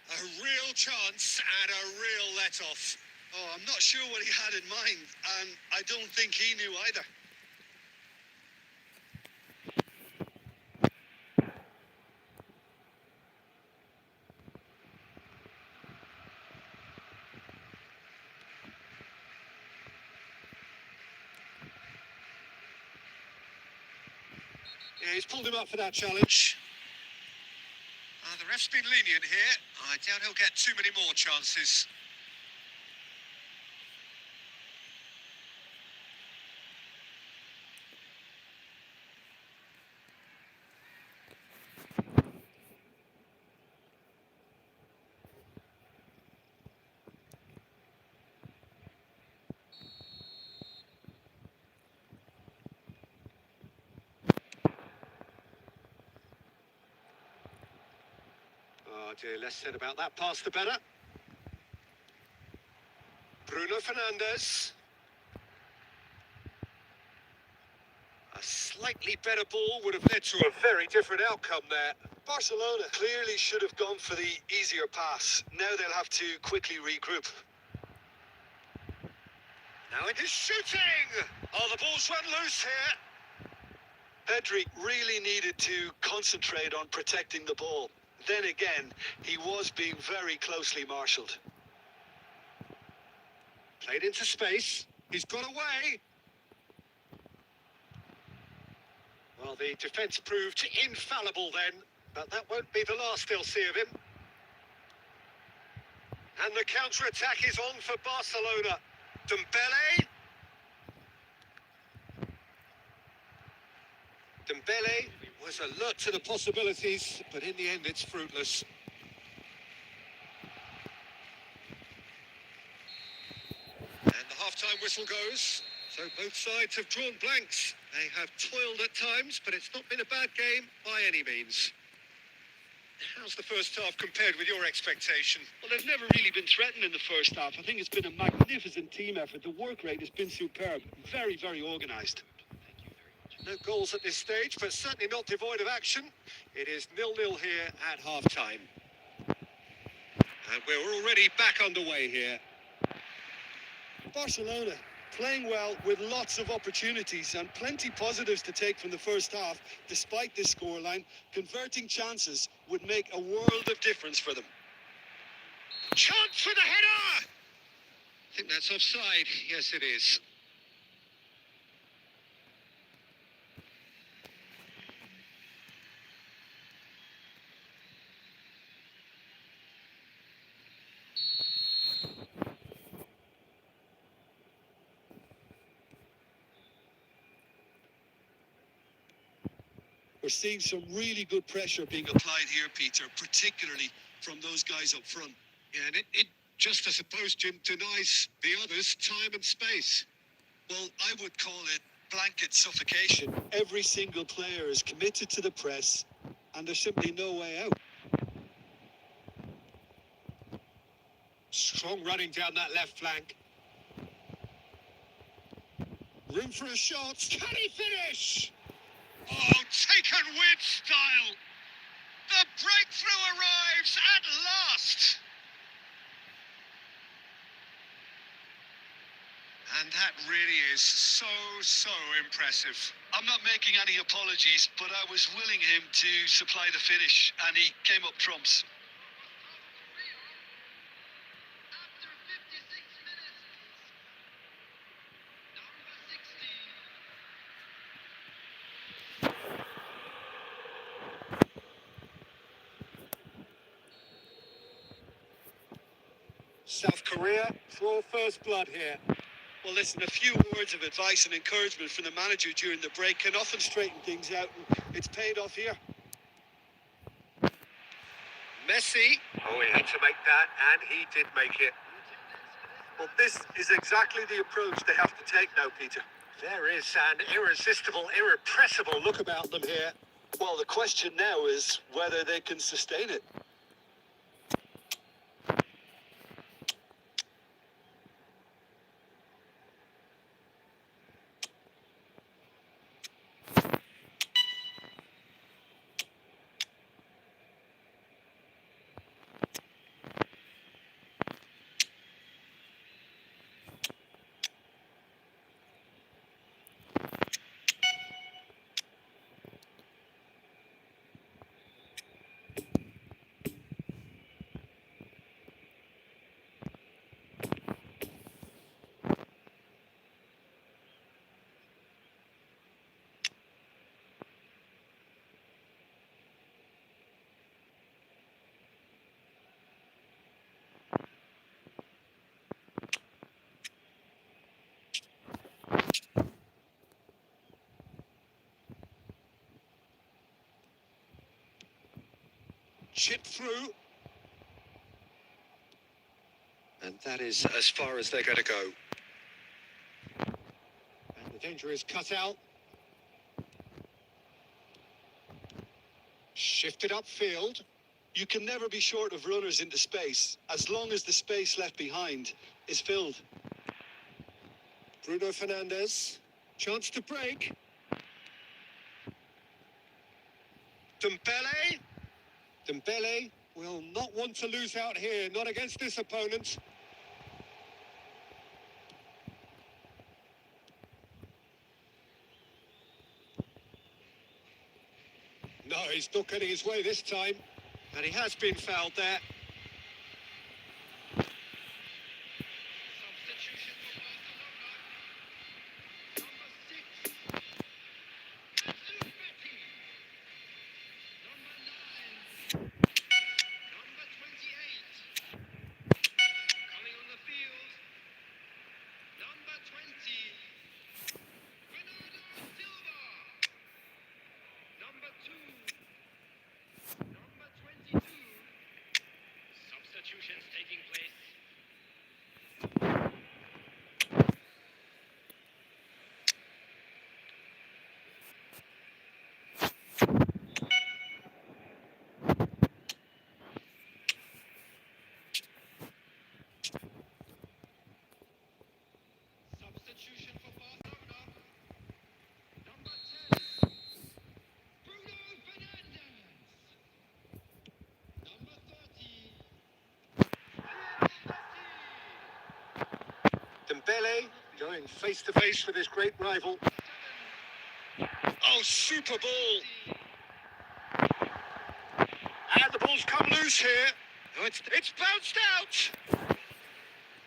A real chance and a real let-off. Oh, I'm not sure what he had in mind, and I don't think he knew either. Yeah, he's pulled him up for that challenge. The ref's been lenient here. I doubt he'll get too many more chances. Oh dear, less said about that pass the better. Bruno Fernandes. A slightly better ball would have led to a very different outcome there. Barcelona clearly should have gone for the easier pass. Now they'll have to quickly regroup. Now it is shooting! Oh, the ball's run loose here. Pedri really needed to concentrate on protecting the ball. Then again, he was being very closely marshalled. Played into space. He's got away. Well, the defence proved infallible then, but that won't be the last they'll see of him. And the counter-attack is on for Barcelona. Dembele. Dembele was alert to the possibilities, but in the end it's fruitless. And the half-time whistle goes. So both sides have drawn blanks. They have toiled at times, but it's not been a bad game by any means. How's the first half compared with your expectation? Well, they've never really been threatened in the first half. I think it's been a magnificent team effort. The work rate has been superb. Very, very organised. No goals at this stage, but certainly not devoid of action. It is 0-0 here at half-time. And we're already back underway here. Barcelona playing well with lots of opportunities and plenty positives to take from the first half. Despite this scoreline, converting chances would make a world of difference for them. Chance for the header! I think that's offside. Yes, it is. We're seeing some really good pressure being applied here, Peter, particularly from those guys up front. Yeah, and it just, I suppose, Jim, denies the others time and space. Well, I would call it blanket suffocation. Every single player is committed to the press, and there's simply no way out. Strong running down that left flank. Room for a shot. Can he finish? Oh, taken with style. The breakthrough arrives at last. And that really is so impressive. I'm not making any apologies, but I was willing him to supply the finish, and he came up trumps. After 56 minutes, number 16. South Korea for first blood here. Well, listen, a few words of advice and encouragement from the manager during the break can often straighten things out, and it's paid off here. Messi. Oh, he had to make that, and he did make it. Well, this is exactly the approach they have to take now, Peter. There is an irresistible, irrepressible look about them here. Well, the question now is whether they can sustain it. Chip through. And that is as far as they're going to go. And the danger is cut out. Shifted upfield. You can never be short of runners into space, as long as the space left behind is filled. Bruno Fernandes. Chance to break. Dembele. Dembele will not want to lose out here, not against this opponent. No, he's not getting his way this time. And he has been fouled there. Substitution for Barcelona. Number 6. Ansu Fati. Number 9. Number 28. Coming on the field. Number 20. Bernardo Silva. Number 2. Number 22. Substitutions taking place. Substitution for Barcelona. Number 10. Bruno Fernandes. Number 30. Dembele going face to face with his great rival. Oh, super ball. And the ball's come loose here. Oh, it's bounced out.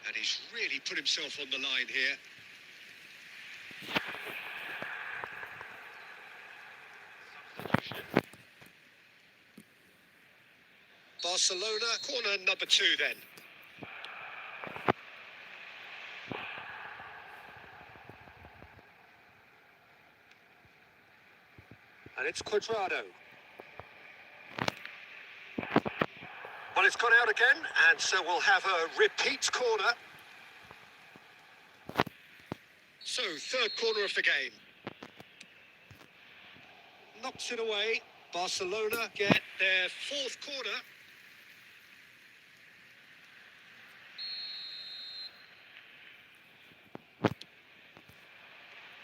And he's really put himself on the line here. Barcelona, corner number 2 then. And it's Quadrado. Well, it's gone out again, and so we'll have a repeat corner. So, third corner of the game. Knocks it away. Barcelona get their fourth corner.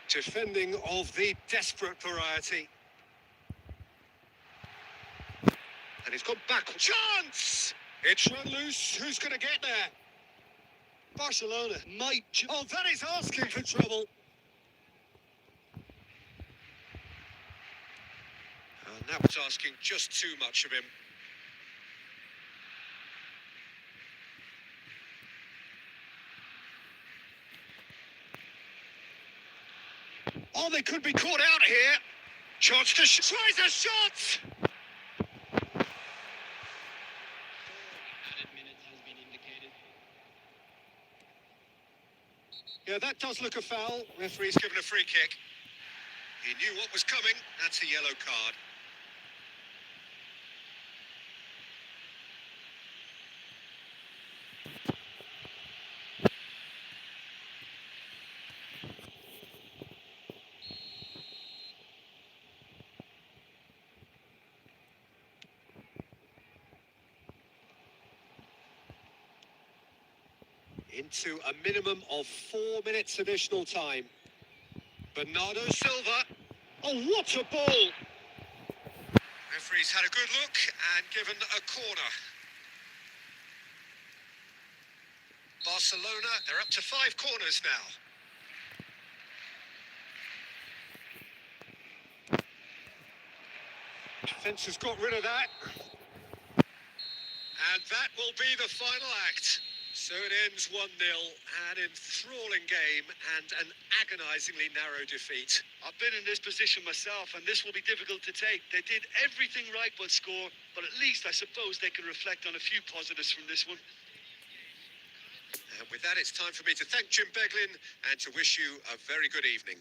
Defending of the desperate variety. And he's gone back. Chance! It's run loose. Who's going to get there? Barcelona might. Oh, that is asking for trouble. And that was asking just too much of him. Oh, they could be caught out here. Chance to tries a shot. Added minutes has been indicated. Yeah, that does look a foul. Referee's given a free kick. He knew what was coming. That's a yellow card. Into a minimum of 4 minutes additional time. Bernardo Silva. Oh, what a ball! Referee's had a good look and given a corner. Barcelona, they're up to 5 corners now. Defence has got rid of that. And that will be the final act. So it ends 1-0, an enthralling game and an agonisingly narrow defeat. I've been in this position myself, and this will be difficult to take. They did everything right but score, but at least I suppose they can reflect on a few positives from this one. And with that, it's time for me to thank Jim Beglin and to wish you a very good evening.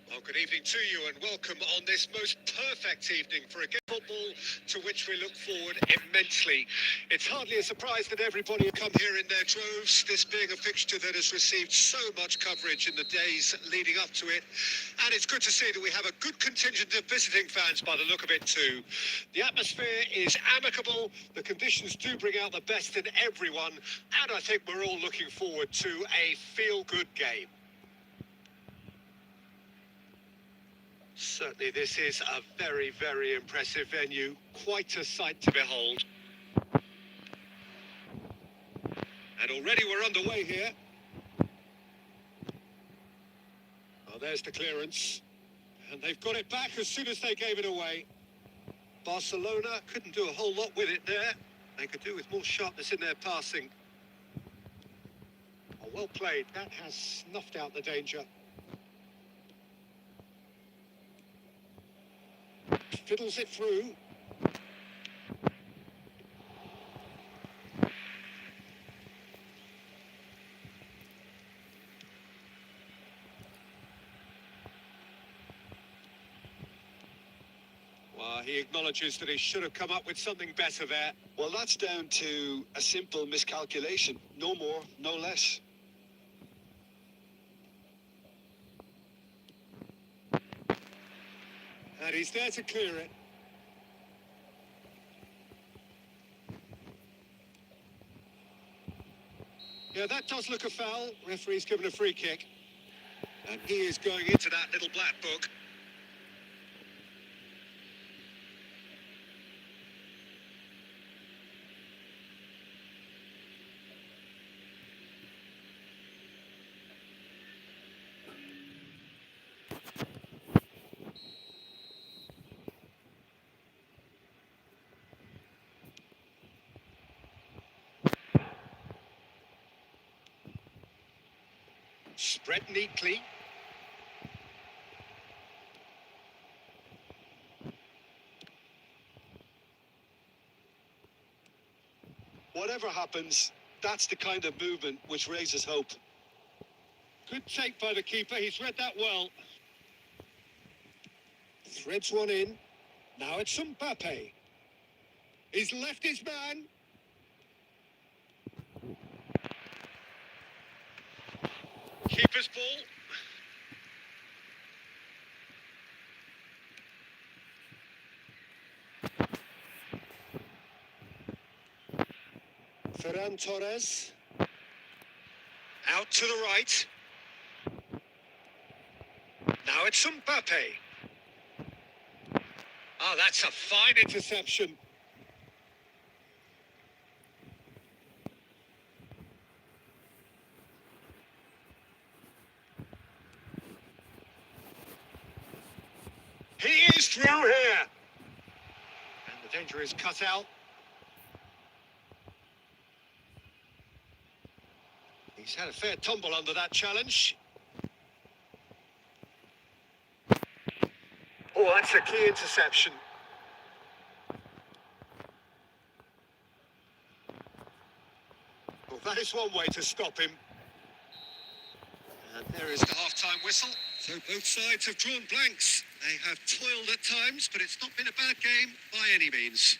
Well, good evening to you and welcome on this most perfect evening for a game. football to which we look forward immensely. It's hardly a surprise that everybody has come here in their droves, this being a fixture that has received so much coverage in the days leading up to it. And it's good to see that we have a good contingent of visiting fans by the look of it too. The atmosphere is amicable, the conditions do bring out the best in everyone, and I think we're all looking forward to a feel-good game. Certainly this is a very, very impressive venue. Quite a sight to behold. And already we're underway here. Oh, there's the clearance. And they've got it back as soon as they gave it away. Barcelona couldn't do a whole lot with it there. They could do with more sharpness in their passing. Oh, well played. That has snuffed out the danger. Fiddles it through. Well, he acknowledges that he should have come up with something better there. Well, that's down to a simple miscalculation. No more, no less. And he's there to clear it. Yeah, that does look a foul. Referee's given a free kick. And he is going into that little black book. Spread neatly. Whatever happens, that's the kind of movement which raises hope. Good take by the keeper. He's read that well. Threads one in. Now it's Mbappe. He's left his man. Keeper's ball. Ferran Torres. Out to the right. Now it's Mbappe. Oh, that's a fine interception. He is through here. And the danger is cut out. He's had a fair tumble under that challenge. Oh, that's a key interception. Well, that is one way to stop him. And there is the half-time whistle. So both sides have drawn blanks. They have toiled at times, but it's not been a bad game by any means.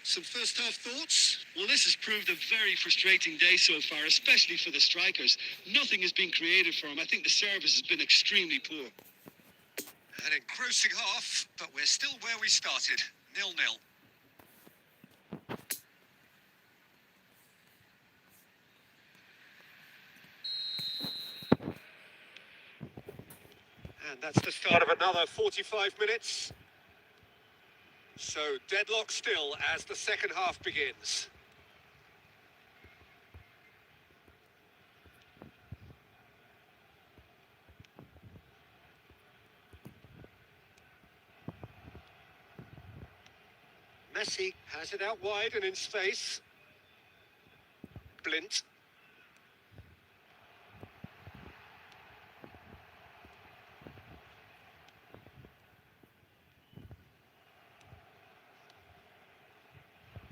Some first-half thoughts? Well, this has proved a very frustrating day so far, especially for the strikers. Nothing has been created for them. I think the service has been extremely poor. An engrossing half, but we're still where we started, 0-0. And that's the start of another 45 minutes. So deadlock still as the second half begins. Messi has it out wide and in space. Blint.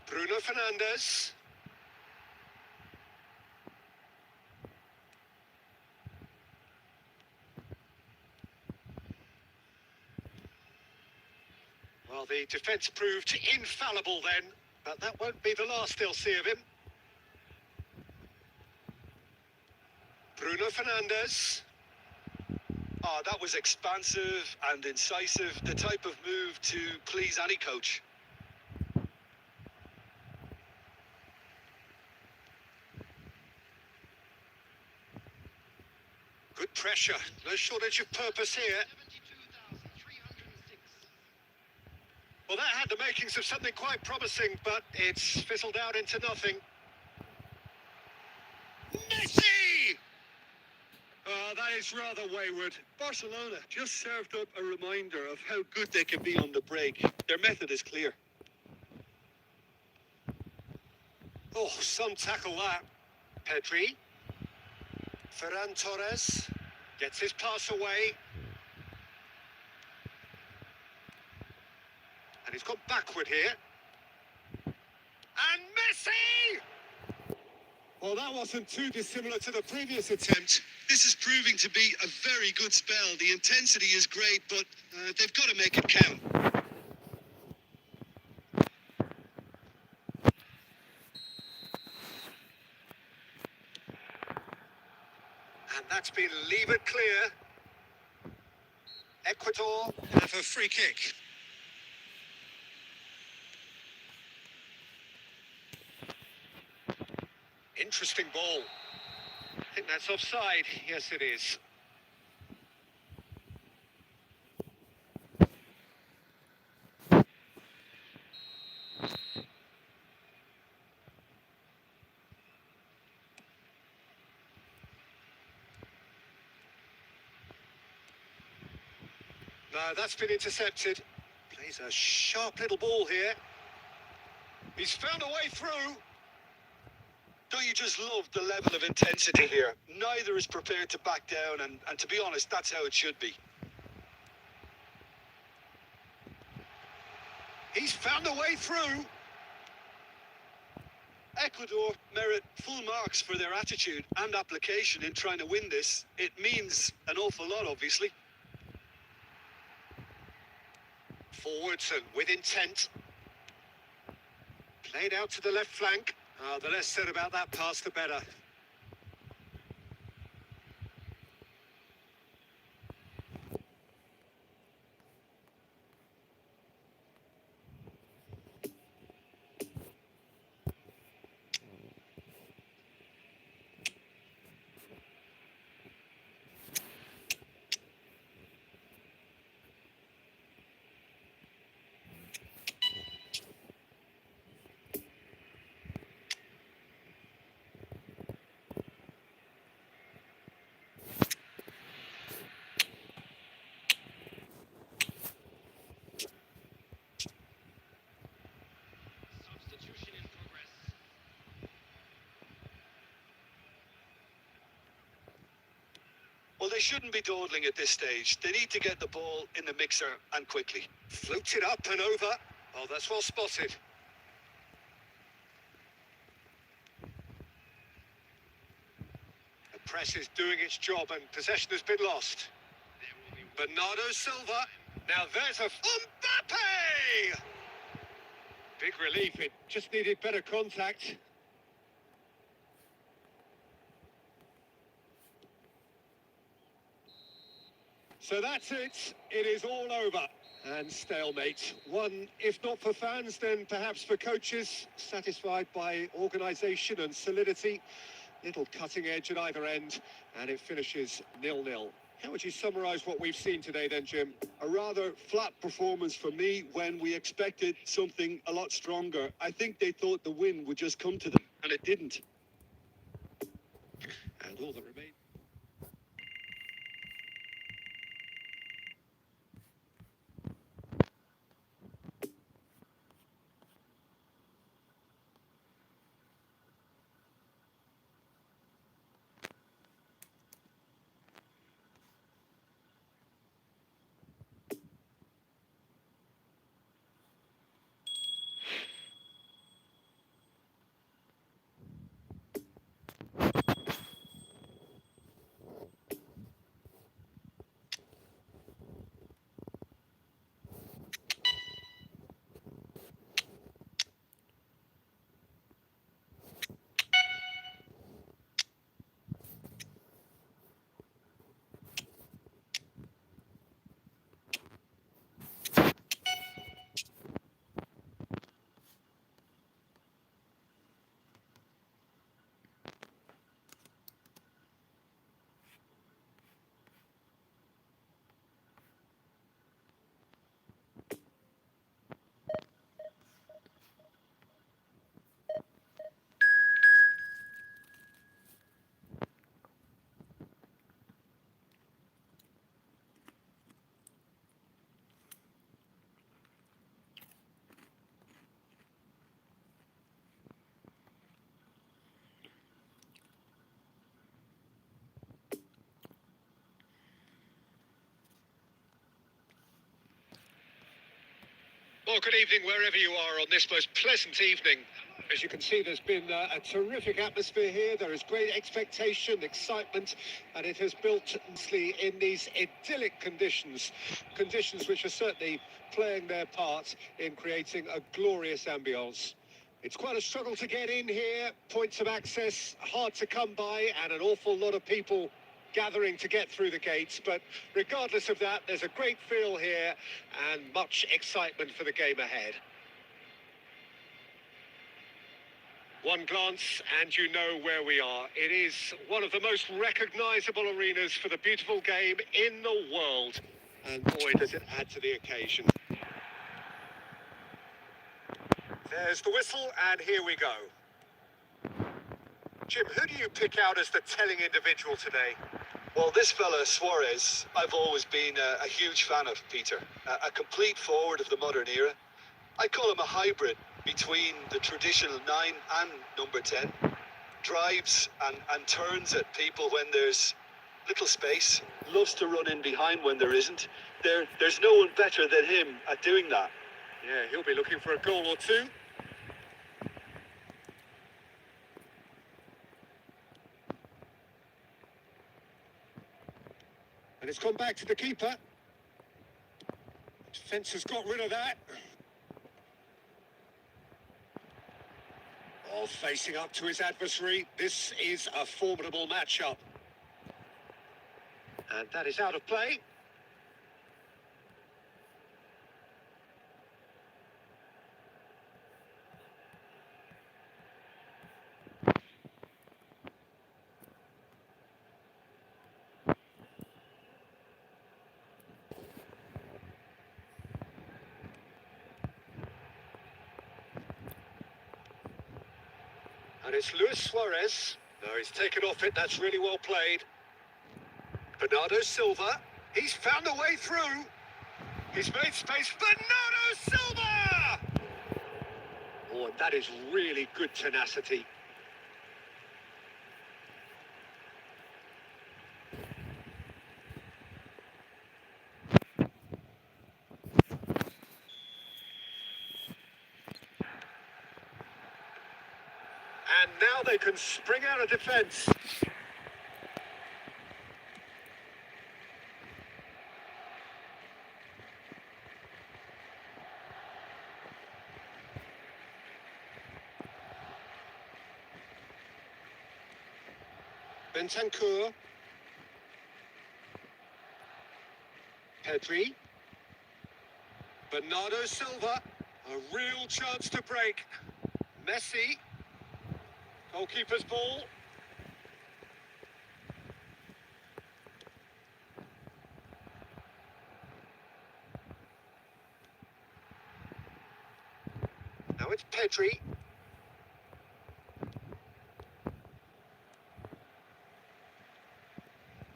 Bruno Fernandes. Well, the defence proved infallible then, but that won't be the last they'll see of him. Bruno Fernandes. Ah, that was expansive and incisive, the type of move to please any coach. Good pressure, no shortage of purpose here. 72,306. Well, that had the makings of something quite promising, but it's fizzled out into nothing. Messi! Oh, that is rather wayward. Barcelona just served up a reminder of how good they can be on the break. Their method is clear. Oh, some tackle that. Pedri. Ferran Torres gets his pass away. And he's gone backward here. And Messi! Well, that wasn't too dissimilar to the previous attempt. This is proving to be a very good spell. The intensity is great, but they've got to make it count. And that's been levered clear. Ecuador have a free kick. Interesting ball. I think that's offside. Yes, it is. No, that's been intercepted. Plays a sharp little ball here. He's found a way through. Don't you just love the level of intensity here? Neither is prepared to back down, and to be honest, that's how it should be. He's found a way through. Ecuador merit full marks for their attitude and application in trying to win this. It means an awful lot, obviously. Forwards and with intent. Played out to the left flank. The less said about that pass, the better. Substitution in progress. Well, they shouldn't be dawdling at this stage. They need to get the ball in the mixer and quickly. Floats it up and over. Oh, that's well spotted. The press is doing its job and possession has been lost. There will be Bernardo Silva. Now there's a Mbappe! Big relief. It just needed better contact. So that's it. It is all over. And stalemate. One, if not for fans, then perhaps for coaches, satisfied by organisation and solidity. Little cutting edge at either end, and it finishes 0-0. How would you summarise what we've seen today then, Jim? A rather flat performance for me when we expected something a lot stronger. I think they thought the win would just come to them, and it didn't. And all that remains. Well, good evening wherever you are on this most pleasant evening. As you can see, there's been a terrific atmosphere here. There is great expectation, excitement, and it has built nicely in these idyllic conditions. Conditions which are certainly playing their part in creating a glorious ambience. It's quite a struggle to get in here. Points of access hard to come by, and an awful lot of people gathering to get through the gates. But regardless of that, there's a great feel here and much excitement for the game ahead. One glance and you know where we are. It is one of the most recognisable arenas for the beautiful game in the world. And boy, does it add to the occasion. There's the whistle, and here we go. Jim, who do you pick out as the telling individual today? Well, this fella, Suarez, I've always been a huge fan of, Peter. A complete forward of the modern era. I call him a hybrid between the traditional 9 and number 10. Drives and turns at people when there's little space. Loves to run in behind when there isn't. There's no one better than him at doing that. Yeah, he'll be looking for a goal or two. And it's gone back to the keeper. Defence has got rid of that. Oh, facing up to his adversary. This is a formidable matchup. And that is out of play. And it's Luis Suarez. No, he's taken off it. That's really well played. Bernardo Silva. He's found a way through. He's made space. Bernardo Silva! Oh, and that is really good tenacity. And now they can spring out of defence. Bentancur. Pedri. Bernardo Silva. A real chance to break. Messi. Goalkeeper's ball. Now it's Pedri.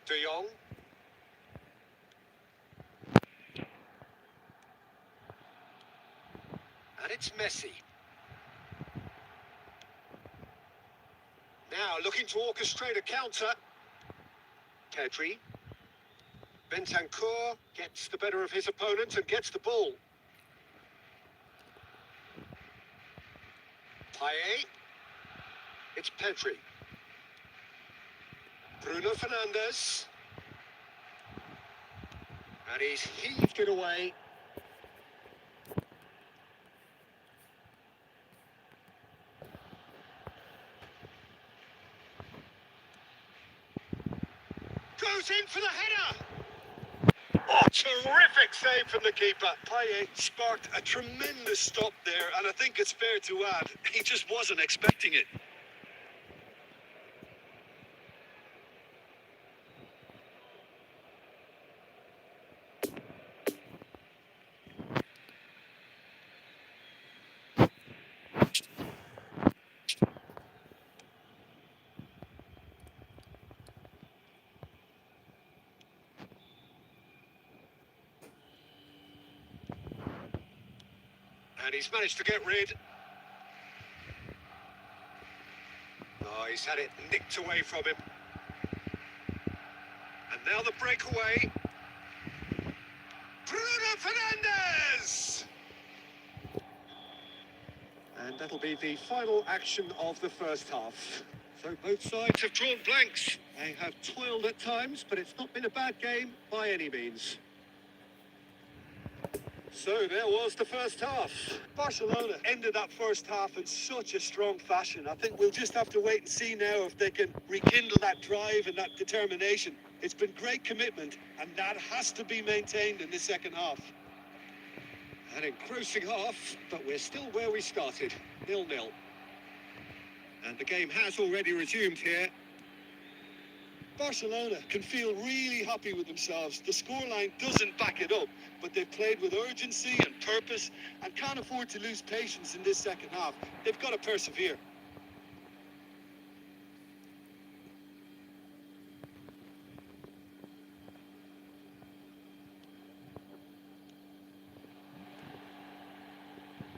De Jong. And it's Messi. Now looking to orchestrate a counter. Pedri. Bentancur gets the better of his opponent and gets the ball. Payet. It's Pedri. Bruno Fernandes. And he's heaved it away. Goes in for the header. Oh, terrific save from the keeper. Payet sparked a tremendous stop there, and I think it's fair to add, he just wasn't expecting it. And he's managed to get rid. Oh, he's had it nicked away from him. And now the breakaway. Bruno Fernandes! And that'll be the final action of the first half. So both sides have drawn blanks. They have toiled at times, but it's not been a bad game by any means. So there was the first half. Barcelona ended that first half in such a strong fashion. I think we'll just have to wait and see now if they can rekindle that drive and that determination. It's been great commitment, and that has to be maintained in the second half. An engrossing half, but we're still where we started, 0-0. And the game has already resumed here. Barcelona can feel really happy with themselves. The scoreline doesn't back it up, but they've played with urgency and purpose and can't afford to lose patience in this second half. They've got to persevere.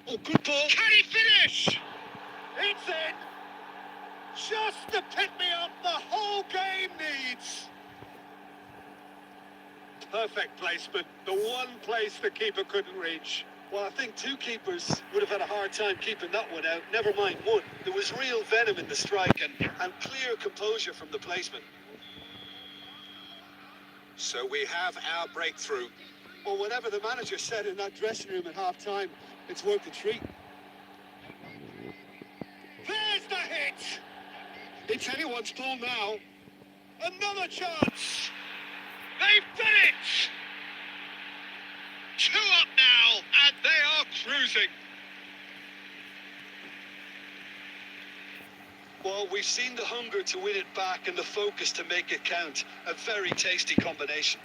Oh, good ball. Can he finish? It's in. Just the pick-me-up the whole game needs. Perfect placement. The one place the keeper couldn't reach. Well, I think two keepers would have had a hard time keeping that one out, never mind one. There was real venom in the strike and clear composure from the placement. So we have our breakthrough. Well, whatever the manager said in that dressing room at half-time, it's worth a treat. There's the hit. It's anyone's ball now. Another chance. They've done it. 2 up now, and they are cruising. Well, we've seen the hunger to win it back and the focus to make it count. A very tasty combination.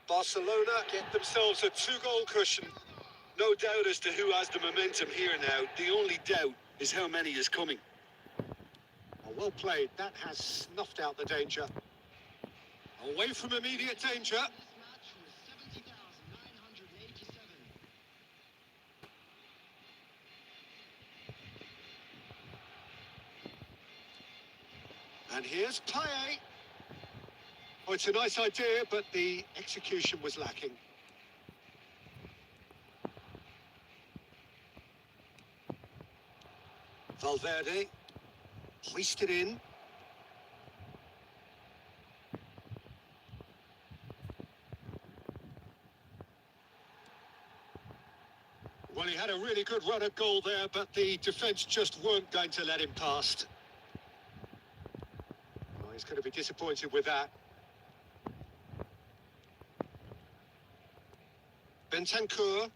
Barcelona get themselves a 2-goal cushion. No doubt as to who has the momentum here now. The only doubt is how many is coming. Oh, well played. That has snuffed out the danger. Away from immediate danger. This match was 70,987. And here's Payet. Oh, it's a nice idea, but the execution was lacking. Valverde, hoisted in. Well, he had a really good run at goal there, but the defence just weren't going to let him past. Oh, he's going to be disappointed with that. Bentancur.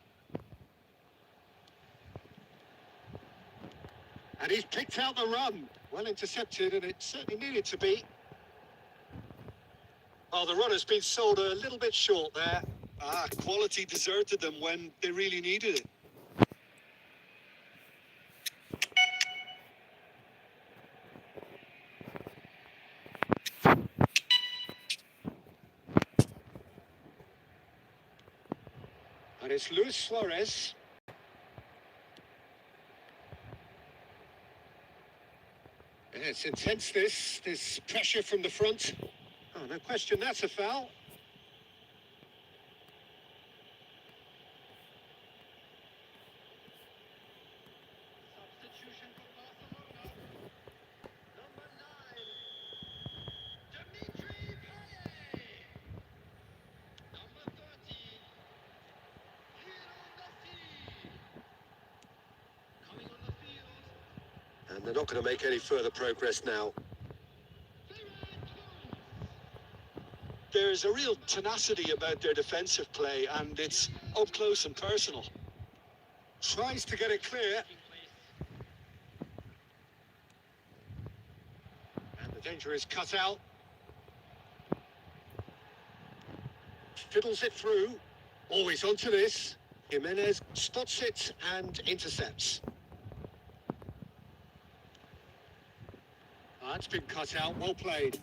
And he's picked out the run. Well intercepted, and it certainly needed to be. Oh, the runner's been sold a little bit short there. Quality deserted them when they really needed it. And it's Luis Suarez. Yeah, it's intense, this pressure from the front. Oh, no question, that's a foul. Substitution for Barcelona. Number 9, Dimitri Payet. Number 30, Lionel Messi. Coming on the field, And they're not going to make any further progress now. There's a real tenacity about their defensive play, and it's up close and personal. Tries to get it clear. And the danger is cut out. Fiddles it through. Always onto this. Jimenez spots it and intercepts. That's been cut out. Well played.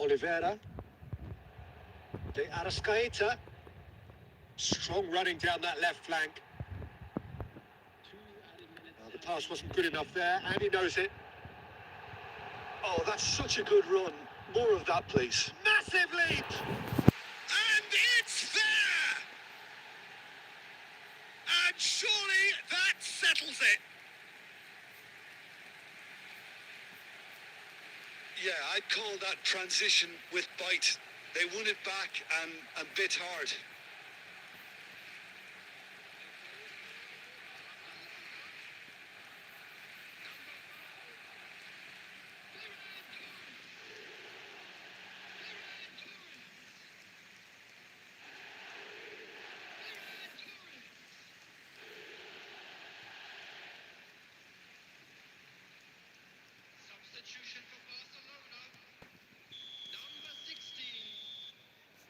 Oliveira. De Arrascaeta. Strong running down that left flank. Well, the pass wasn't good enough there, and he knows it. Oh, that's such a good run. More of that, please. Massive leap! And it's there! And surely that settles it. Yeah, I'd call that transition with bite. They won it back and bit hard. Substitution for Barcelona. Number 16.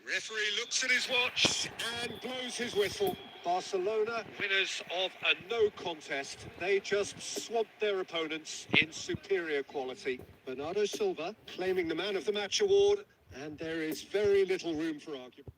Referee looks at his watch and blows his whistle. Barcelona, winners of a no contest. They just swamped their opponents in superior quality. Bernardo Silva claiming the Man of the Match award, and there is very little room for argument.